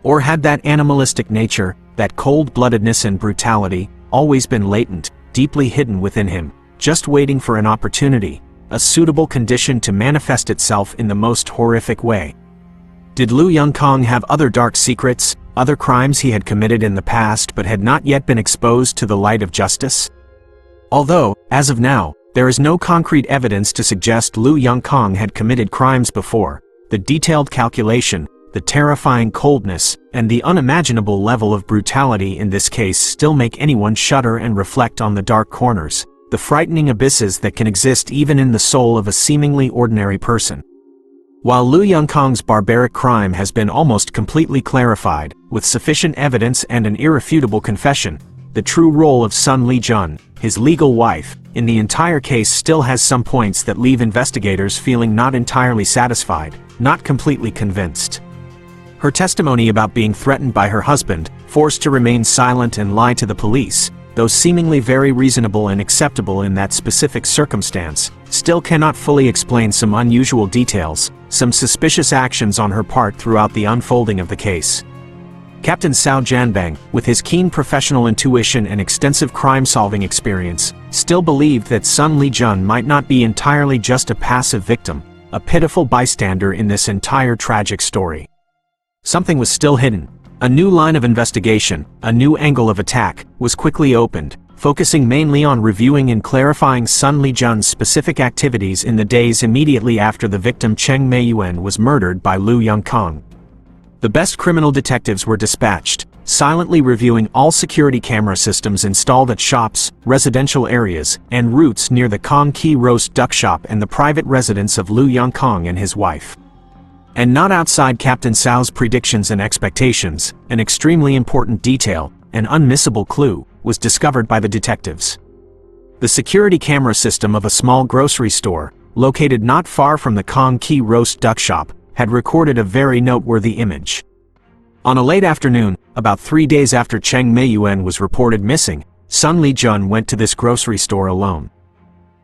Or had that animalistic nature, that cold-bloodedness and brutality, always been latent, deeply hidden within him, just waiting for an opportunity, a suitable condition to manifest itself in the most horrific way? Did Lu Yongkang have other dark secrets, other crimes he had committed in the past but had not yet been exposed to the light of justice? Although, as of now, there is no concrete evidence to suggest Lu Yongkang had committed crimes before, the detailed calculation, the terrifying coldness, and the unimaginable level of brutality in this case still make anyone shudder and reflect on the dark corners, the frightening abysses that can exist even in the soul of a seemingly ordinary person. While Lu Yongkang's barbaric crime has been almost completely clarified, with sufficient evidence and an irrefutable confession, the true role of Sun Lijun, his legal wife, in the entire case still has some points that leave investigators feeling not entirely satisfied, not completely convinced. Her testimony about being threatened by her husband, forced to remain silent and lie to the police, though seemingly very reasonable and acceptable in that specific circumstance, still cannot fully explain some unusual details, some suspicious actions on her part throughout the unfolding of the case. Captain Cao Jianbang, with his keen professional intuition and extensive crime-solving experience, still believed that Sun Lijun might not be entirely just a passive victim, a pitiful bystander in this entire tragic story. Something was still hidden. A new line of investigation, a new angle of attack, was quickly opened, focusing mainly on reviewing and clarifying Sun Lijun's specific activities in the days immediately after the victim Cheng Meiyuan was murdered by Lu Yongkang. The best criminal detectives were dispatched, silently reviewing all security camera systems installed at shops, residential areas, and routes near the Kong Ki roast duck shop and the private residence of Lu Yongkang and his wife. And not outside Captain Cao's predictions and expectations, an extremely important detail, an unmissable clue, was discovered by the detectives. The security camera system of a small grocery store, located not far from the Kong Ki roast duck shop, had recorded a very noteworthy image. On a late afternoon, about 3 days after Cheng Meiyuan was reported missing, Sun Lijun went to this grocery store alone.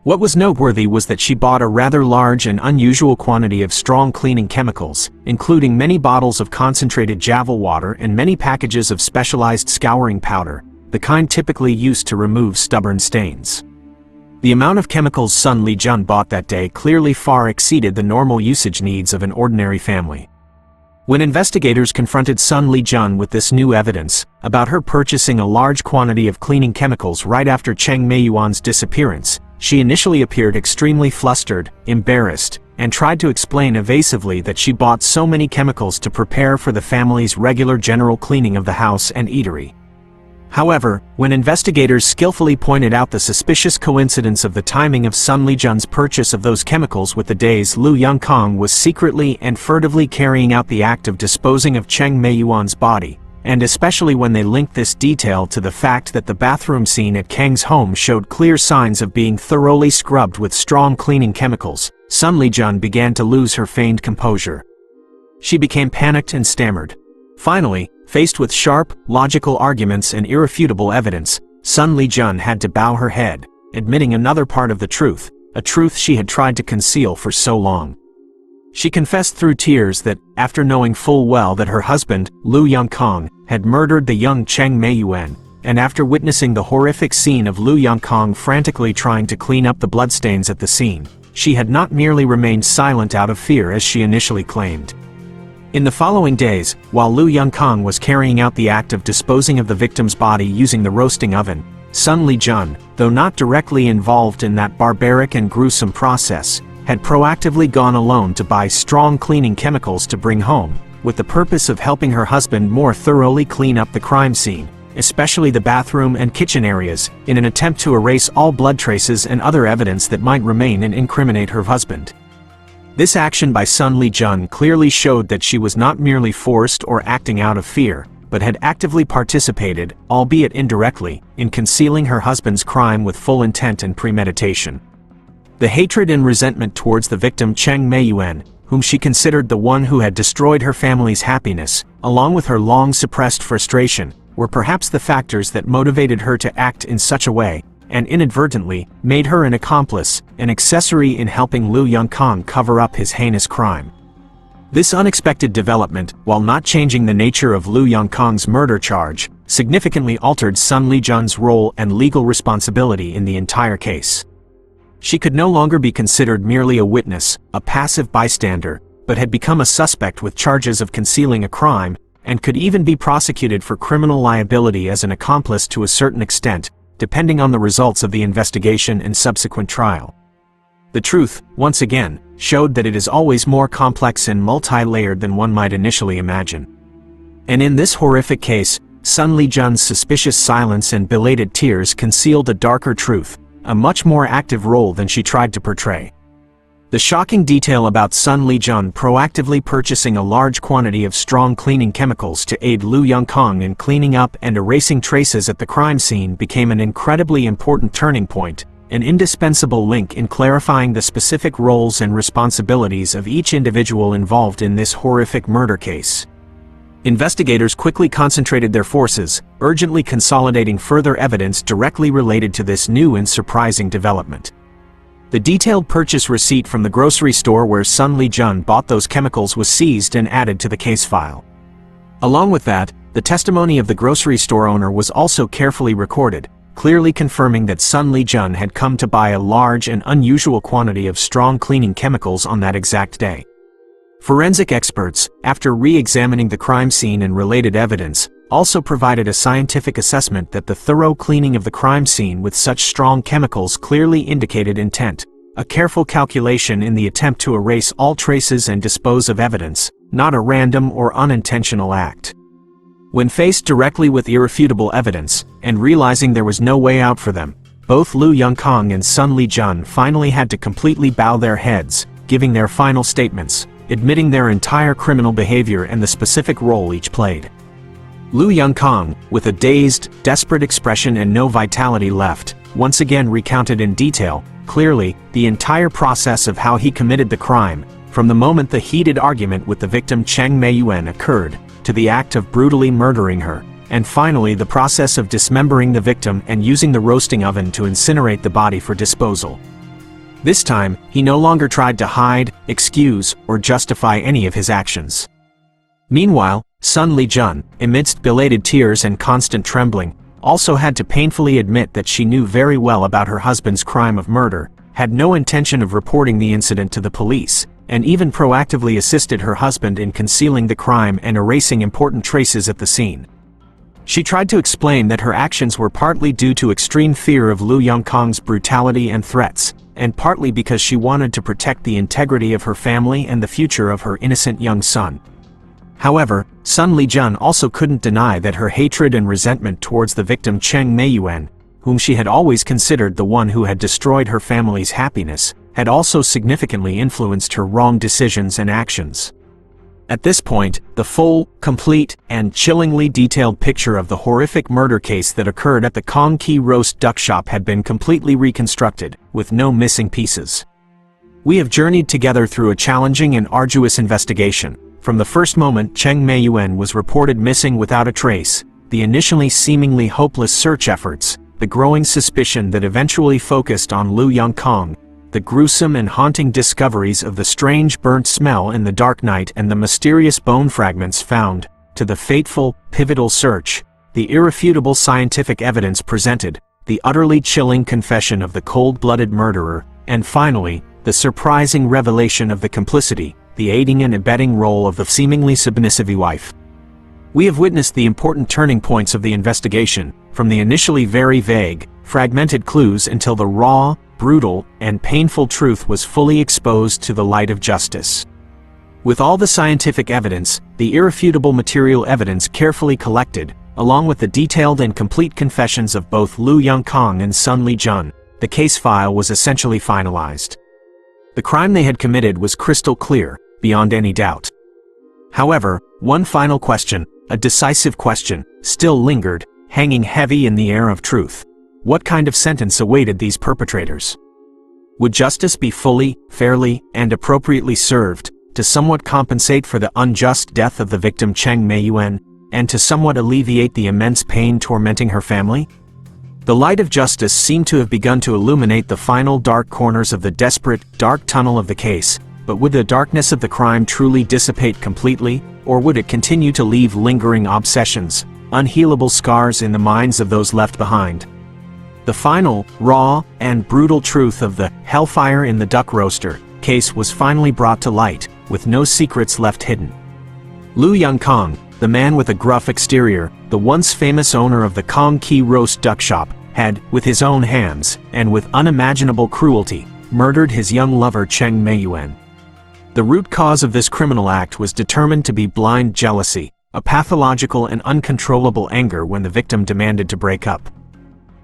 What was noteworthy was that she bought a rather large and unusual quantity of strong cleaning chemicals, including many bottles of concentrated Javel water and many packages of specialized scouring powder, the kind typically used to remove stubborn stains. The amount of chemicals Sun Lijun bought that day clearly far exceeded the normal usage needs of an ordinary family. When investigators confronted Sun Lijun with this new evidence, about her purchasing a large quantity of cleaning chemicals right after Cheng Meiyuan's disappearance, she initially appeared extremely flustered, embarrassed, and tried to explain evasively that she bought so many chemicals to prepare for the family's regular general cleaning of the house and eatery. However, when investigators skillfully pointed out the suspicious coincidence of the timing of Sun Lijun's purchase of those chemicals with the days Lu Yongkang was secretly and furtively carrying out the act of disposing of Cheng Meiyuan's body, and especially when they linked this detail to the fact that the bathroom scene at Kang's home showed clear signs of being thoroughly scrubbed with strong cleaning chemicals, Sun Lijun began to lose her feigned composure. She became panicked and stammered. Finally, faced with sharp, logical arguments and irrefutable evidence, Sun Lijun had to bow her head, admitting another part of the truth, a truth she had tried to conceal for so long. She confessed through tears that, after knowing full well that her husband, Lu Yongkang, had murdered the young Cheng Meiyuan, and after witnessing the horrific scene of Lu Yongkang frantically trying to clean up the bloodstains at the scene, she had not merely remained silent out of fear as she initially claimed. In the following days, while Lu Yongkang was carrying out the act of disposing of the victim's body using the roasting oven, Sun Lijun, though not directly involved in that barbaric and gruesome process, had proactively gone alone to buy strong cleaning chemicals to bring home, with the purpose of helping her husband more thoroughly clean up the crime scene, especially the bathroom and kitchen areas, in an attempt to erase all blood traces and other evidence that might remain and incriminate her husband. This action by Sun Lijun clearly showed that she was not merely forced or acting out of fear, but had actively participated, albeit indirectly, in concealing her husband's crime with full intent and premeditation. The hatred and resentment towards the victim Cheng Meiyuan, whom she considered the one who had destroyed her family's happiness, along with her long-suppressed frustration, were perhaps the factors that motivated her to act in such a way, and inadvertently, made her an accomplice, an accessory in helping Lu Yongkang cover up his heinous crime. This unexpected development, while not changing the nature of Lu Yongkang's murder charge, significantly altered Sun Lijun's role and legal responsibility in the entire case. She could no longer be considered merely a witness, a passive bystander, but had become a suspect with charges of concealing a crime, and could even be prosecuted for criminal liability as an accomplice to a certain extent, depending on the results of the investigation and subsequent trial. The truth, once again, showed that it is always more complex and multi-layered than one might initially imagine. And in this horrific case, Sun Lijun's suspicious silence and belated tears concealed a darker truth, a much more active role than she tried to portray. The shocking detail about Sun Lijun proactively purchasing a large quantity of strong cleaning chemicals to aid Lu Yongkang in cleaning up and erasing traces at the crime scene became an incredibly important turning point, an indispensable link in clarifying the specific roles and responsibilities of each individual involved in this horrific murder case. Investigators quickly concentrated their forces, urgently consolidating further evidence directly related to this new and surprising development. The detailed purchase receipt from the grocery store where Sun Lijun bought those chemicals was seized and added to the case file. Along with that, the testimony of the grocery store owner was also carefully recorded, clearly confirming that Sun Lijun had come to buy a large and unusual quantity of strong cleaning chemicals on that exact day. Forensic experts, after re-examining the crime scene and related evidence, also provided a scientific assessment that the thorough cleaning of the crime scene with such strong chemicals clearly indicated intent, a careful calculation in the attempt to erase all traces and dispose of evidence, not a random or unintentional act. When faced directly with irrefutable evidence, and realizing there was no way out for them, both Lu Yongkang and Sun Lijun finally had to completely bow their heads, giving their final statements, admitting their entire criminal behavior and the specific role each played. Lu Yongkang, with a dazed, desperate expression and no vitality left, once again recounted in detail, clearly, the entire process of how he committed the crime, from the moment the heated argument with the victim Cheng Meiyuan occurred, to the act of brutally murdering her, and finally the process of dismembering the victim and using the roasting oven to incinerate the body for disposal. This time, he no longer tried to hide, excuse, or justify any of his actions. Meanwhile, Sun Lijun, amidst belated tears and constant trembling, also had to painfully admit that she knew very well about her husband's crime of murder, had no intention of reporting the incident to the police, and even proactively assisted her husband in concealing the crime and erasing important traces at the scene. She tried to explain that her actions were partly due to extreme fear of Lu Yongkang's brutality and threats, and partly because she wanted to protect the integrity of her family and the future of her innocent young son. However, Sun Lijun also couldn't deny that her hatred and resentment towards the victim Cheng Meiyuan, whom she had always considered the one who had destroyed her family's happiness, had also significantly influenced her wrong decisions and actions. At this point, the full, complete, and chillingly detailed picture of the horrific murder case that occurred at the Kong Ki Roast Duck Shop had been completely reconstructed, with no missing pieces. We have journeyed together through a challenging and arduous investigation. From the first moment Cheng Meiyuan was reported missing without a trace, the initially seemingly hopeless search efforts, the growing suspicion that eventually focused on Lu Yongkang, the gruesome and haunting discoveries of the strange burnt smell in the dark night and the mysterious bone fragments found, to the fateful, pivotal search, the irrefutable scientific evidence presented, the utterly chilling confession of the cold-blooded murderer, and finally, the surprising revelation of the complicity, the aiding and abetting role of the seemingly submissive wife. We have witnessed the important turning points of the investigation, from the initially very vague, fragmented clues until the raw, brutal, and painful truth was fully exposed to the light of justice. With all the scientific evidence, the irrefutable material evidence carefully collected, along with the detailed and complete confessions of both Lu Yongkang and Sun Lijun, the case file was essentially finalized. The crime they had committed was crystal clear, beyond any doubt. However, one final question, a decisive question, still lingered, hanging heavy in the air of truth. What kind of sentence awaited these perpetrators? Would justice be fully, fairly, and appropriately served, to somewhat compensate for the unjust death of the victim Cheng Meiyuan, and to somewhat alleviate the immense pain tormenting her family? The light of justice seemed to have begun to illuminate the final dark corners of the desperate, dark tunnel of the case, but would the darkness of the crime truly dissipate completely, or would it continue to leave lingering obsessions, unhealable scars in the minds of those left behind? The final, raw, and brutal truth of the hellfire in the duck roaster case was finally brought to light, with no secrets left hidden. Lu Yongkang, the man with a gruff exterior, the once famous owner of the Kong Ki roast duck shop, had, with his own hands, and with unimaginable cruelty, murdered his young lover Cheng Meiyuan. The root cause of this criminal act was determined to be blind jealousy, a pathological and uncontrollable anger when the victim demanded to break up.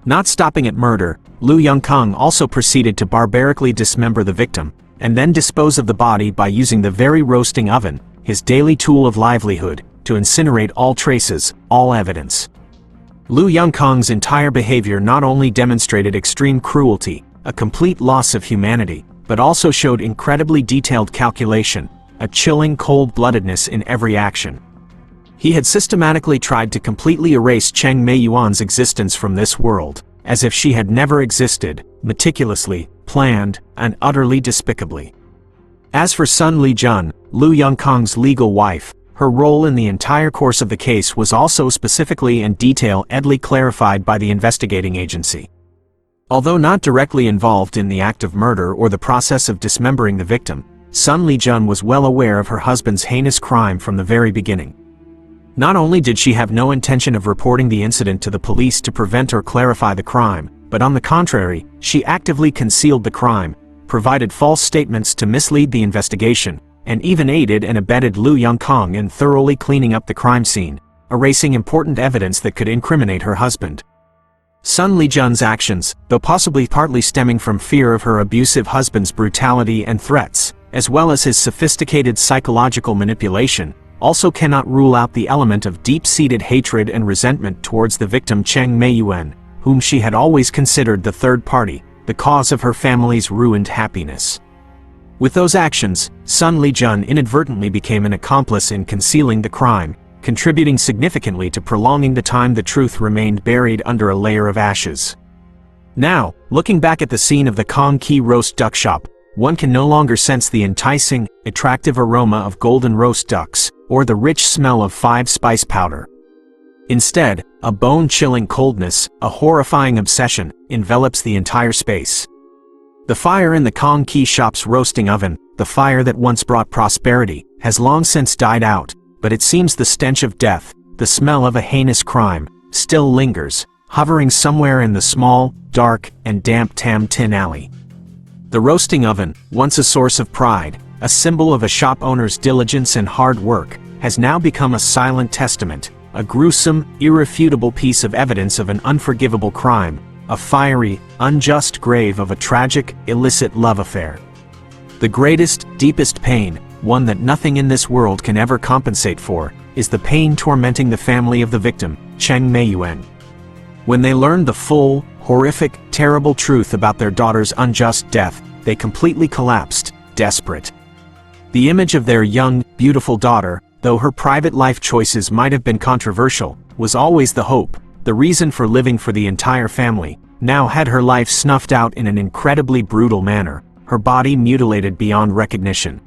Not stopping at murder, Lu Yongkang also proceeded to barbarically dismember the victim, and then dispose of the body by using the very roasting oven, his daily tool of livelihood, to incinerate all traces, all evidence. Lu Yongkang's entire behavior not only demonstrated extreme cruelty, a complete loss of humanity, but also showed incredibly detailed calculation, a chilling cold-bloodedness in every action. He had systematically tried to completely erase Cheng Meiyuan's existence from this world, as if she had never existed, meticulously, planned, and utterly despicably. As for Sun Lijun, Lu Yongkang's legal wife, her role in the entire course of the case was also specifically and detailedly clarified by the investigating agency. Although not directly involved in the act of murder or the process of dismembering the victim, Sun Lijun was well aware of her husband's heinous crime from the very beginning. Not only did she have no intention of reporting the incident to the police to prevent or clarify the crime, but on the contrary, she actively concealed the crime, provided false statements to mislead the investigation, and even aided and abetted Lu Yongkang in thoroughly cleaning up the crime scene, erasing important evidence that could incriminate her husband. Sun Lijun's actions, though possibly partly stemming from fear of her abusive husband's brutality and threats, as well as his sophisticated psychological manipulation, also cannot rule out the element of deep-seated hatred and resentment towards the victim Cheng Meiyuan, whom she had always considered the third party, the cause of her family's ruined happiness. With those actions, Sun Lijun inadvertently became an accomplice in concealing the crime, contributing significantly to prolonging the time the truth remained buried under a layer of ashes. Now, looking back at the scene of the Kong Ki roast duck shop, one can no longer sense the enticing, attractive aroma of golden roast ducks, or the rich smell of five-spice powder. Instead, a bone-chilling coldness, a horrifying obsession, envelops the entire space. The fire in the Kong Ki shop's roasting oven, the fire that once brought prosperity, has long since died out, but it seems the stench of death, the smell of a heinous crime, still lingers, hovering somewhere in the small, dark, and damp Tam Tin Alley. The roasting oven, once a source of pride, a symbol of a shop owner's diligence and hard work, has now become a silent testament, a gruesome, irrefutable piece of evidence of an unforgivable crime, a fiery, unjust grave of a tragic, illicit love affair. The greatest, deepest pain, one that nothing in this world can ever compensate for, is the pain tormenting the family of the victim, Cheng Meiyuan. When they learned the full, horrific, terrible truth about their daughter's unjust death, they completely collapsed, desperate. The image of their young, beautiful daughter, though her private life choices might have been controversial, was always the hope, the reason for living for the entire family, now had her life snuffed out in an incredibly brutal manner, her body mutilated beyond recognition.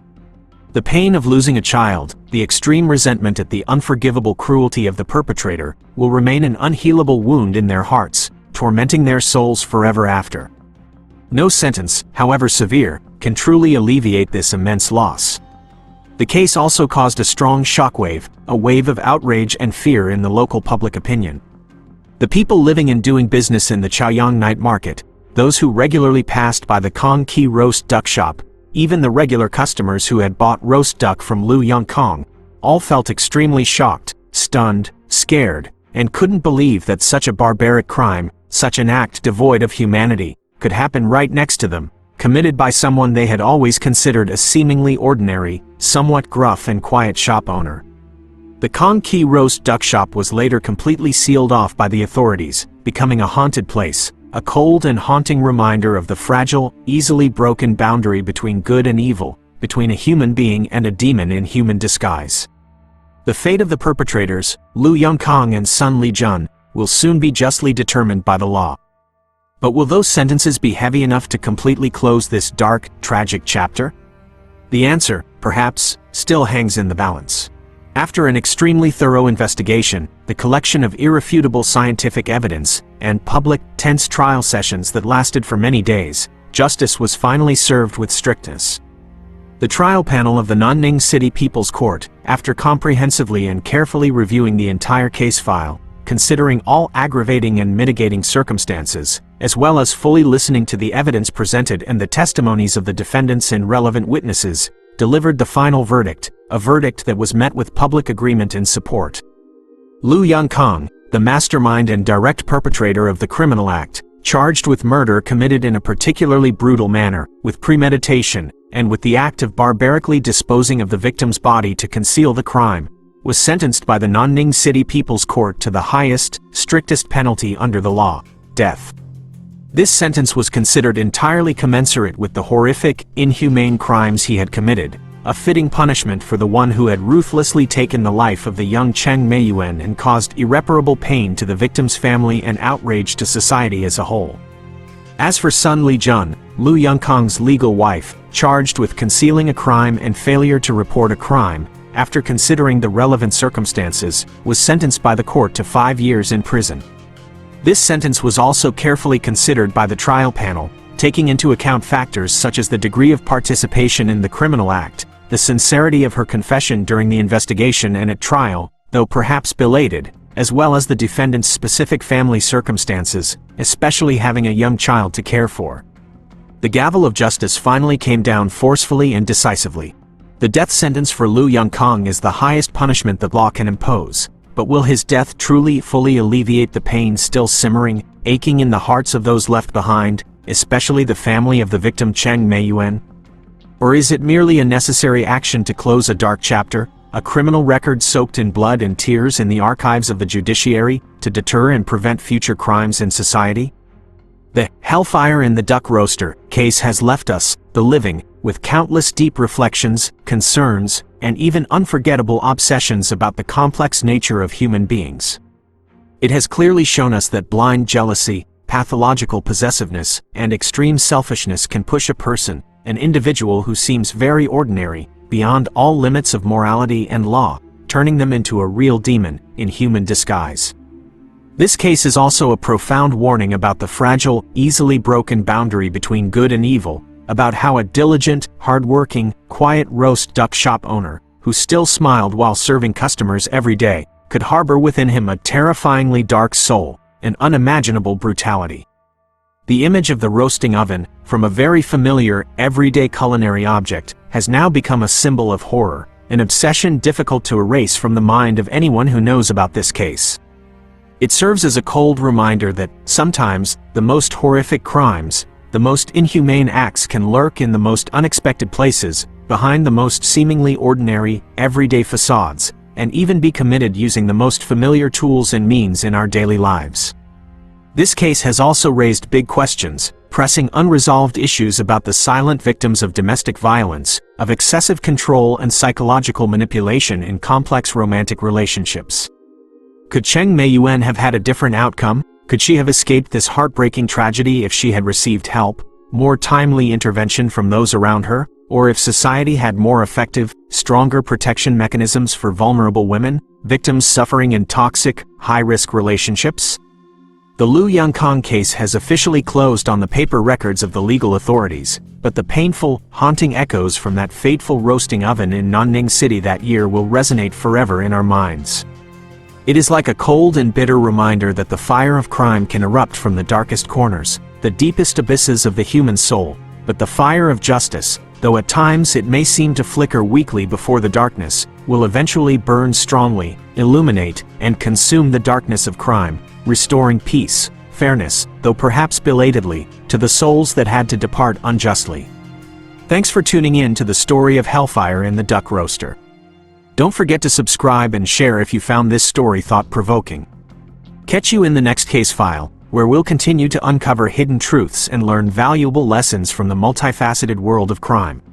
The pain of losing a child, the extreme resentment at the unforgivable cruelty of the perpetrator, will remain an unhealable wound in their hearts, tormenting their souls forever after. No sentence, however severe, can truly alleviate this immense loss. The case also caused a strong shockwave, a wave of outrage and fear in the local public opinion. The people living and doing business in the Chaoyang night market, those who regularly passed by the Kong Ki roast duck shop, even the regular customers who had bought roast duck from Lu Yongkong, all felt extremely shocked, stunned, scared, and couldn't believe that such a barbaric crime, such an act devoid of humanity, could happen right next to them, committed by someone they had always considered a seemingly ordinary, somewhat gruff and quiet shop owner. The Kong Ki roast duck shop was later completely sealed off by the authorities, becoming a haunted place, a cold and haunting reminder of the fragile, easily broken boundary between good and evil, between a human being and a demon in human disguise. The fate of the perpetrators, Lu Yongkong and Sun Lijun, will soon be justly determined by the law. But will those sentences be heavy enough to completely close this dark, tragic chapter? The answer, perhaps, still hangs in the balance. After an extremely thorough investigation, the collection of irrefutable scientific evidence, and public, tense trial sessions that lasted for many days, justice was finally served with strictness. The trial panel of the Nanning City People's Court, after comprehensively and carefully reviewing the entire case file, considering all aggravating and mitigating circumstances, as well as fully listening to the evidence presented and the testimonies of the defendants and relevant witnesses, delivered the final verdict, a verdict that was met with public agreement and support. Lu Yongkong, the mastermind and direct perpetrator of the criminal act, charged with murder committed in a particularly brutal manner, with premeditation, and with the act of barbarically disposing of the victim's body to conceal the crime, was sentenced by the Nanning City People's Court to the highest, strictest penalty under the law, death. This sentence was considered entirely commensurate with the horrific, inhumane crimes he had committed, a fitting punishment for the one who had ruthlessly taken the life of the young Cheng Meiyuan and caused irreparable pain to the victim's family and outrage to society as a whole. As for Sun Lijun, Lu Yongkong's legal wife, charged with concealing a crime and failure to report a crime, after considering the relevant circumstances, was sentenced by the court to 5 years in prison. This sentence was also carefully considered by the trial panel, taking into account factors such as the degree of participation in the criminal act, the sincerity of her confession during the investigation and at trial, though perhaps belated, as well as the defendant's specific family circumstances, especially having a young child to care for. The gavel of justice finally came down forcefully and decisively. The death sentence for Lu Yongkong is the highest punishment the law can impose, but will his death truly fully alleviate the pain still simmering, aching in the hearts of those left behind, especially the family of the victim Cheng Meiyuan? Or is it merely a necessary action to close a dark chapter, a criminal record soaked in blood and tears in the archives of the judiciary, to deter and prevent future crimes in society? The Hellfire in the Duck Roaster case has left us, the living, with countless deep reflections, concerns, and even unforgettable obsessions about the complex nature of human beings. It has clearly shown us that blind jealousy, pathological possessiveness, and extreme selfishness can push a person, an individual who seems very ordinary, beyond all limits of morality and law, turning them into a real demon, in human disguise. This case is also a profound warning about the fragile, easily broken boundary between good and evil, about how a diligent, hard-working, quiet roast duck shop owner, who still smiled while serving customers every day, could harbor within him a terrifyingly dark soul, an unimaginable brutality. The image of the roasting oven, from a very familiar, everyday culinary object, has now become a symbol of horror, an obsession difficult to erase from the mind of anyone who knows about this case. It serves as a cold reminder that, sometimes, the most horrific crimes, the most inhumane acts can lurk in the most unexpected places, behind the most seemingly ordinary, everyday facades, and even be committed using the most familiar tools and means in our daily lives. This case has also raised big questions, pressing unresolved issues about the silent victims of domestic violence, of excessive control and psychological manipulation in complex romantic relationships. Could Cheng Meiyuan have had a different outcome? Could she have escaped this heartbreaking tragedy if she had received help, more timely intervention from those around her, or if society had more effective, stronger protection mechanisms for vulnerable women, victims suffering in toxic, high-risk relationships? The Lu Yongkang case has officially closed on the paper records of the legal authorities, but the painful, haunting echoes from that fateful roasting oven in Nanning City that year will resonate forever in our minds. It is like a cold and bitter reminder that the fire of crime can erupt from the darkest corners, the deepest abysses of the human soul, but the fire of justice, though at times it may seem to flicker weakly before the darkness, will eventually burn strongly, illuminate, and consume the darkness of crime, restoring peace, fairness, though perhaps belatedly, to the souls that had to depart unjustly. Thanks for tuning in to the story of Hellfire in the Duck Roaster. Don't forget to subscribe and share if you found this story thought-provoking. Catch you in the next case file, where we'll continue to uncover hidden truths and learn valuable lessons from the multifaceted world of crime.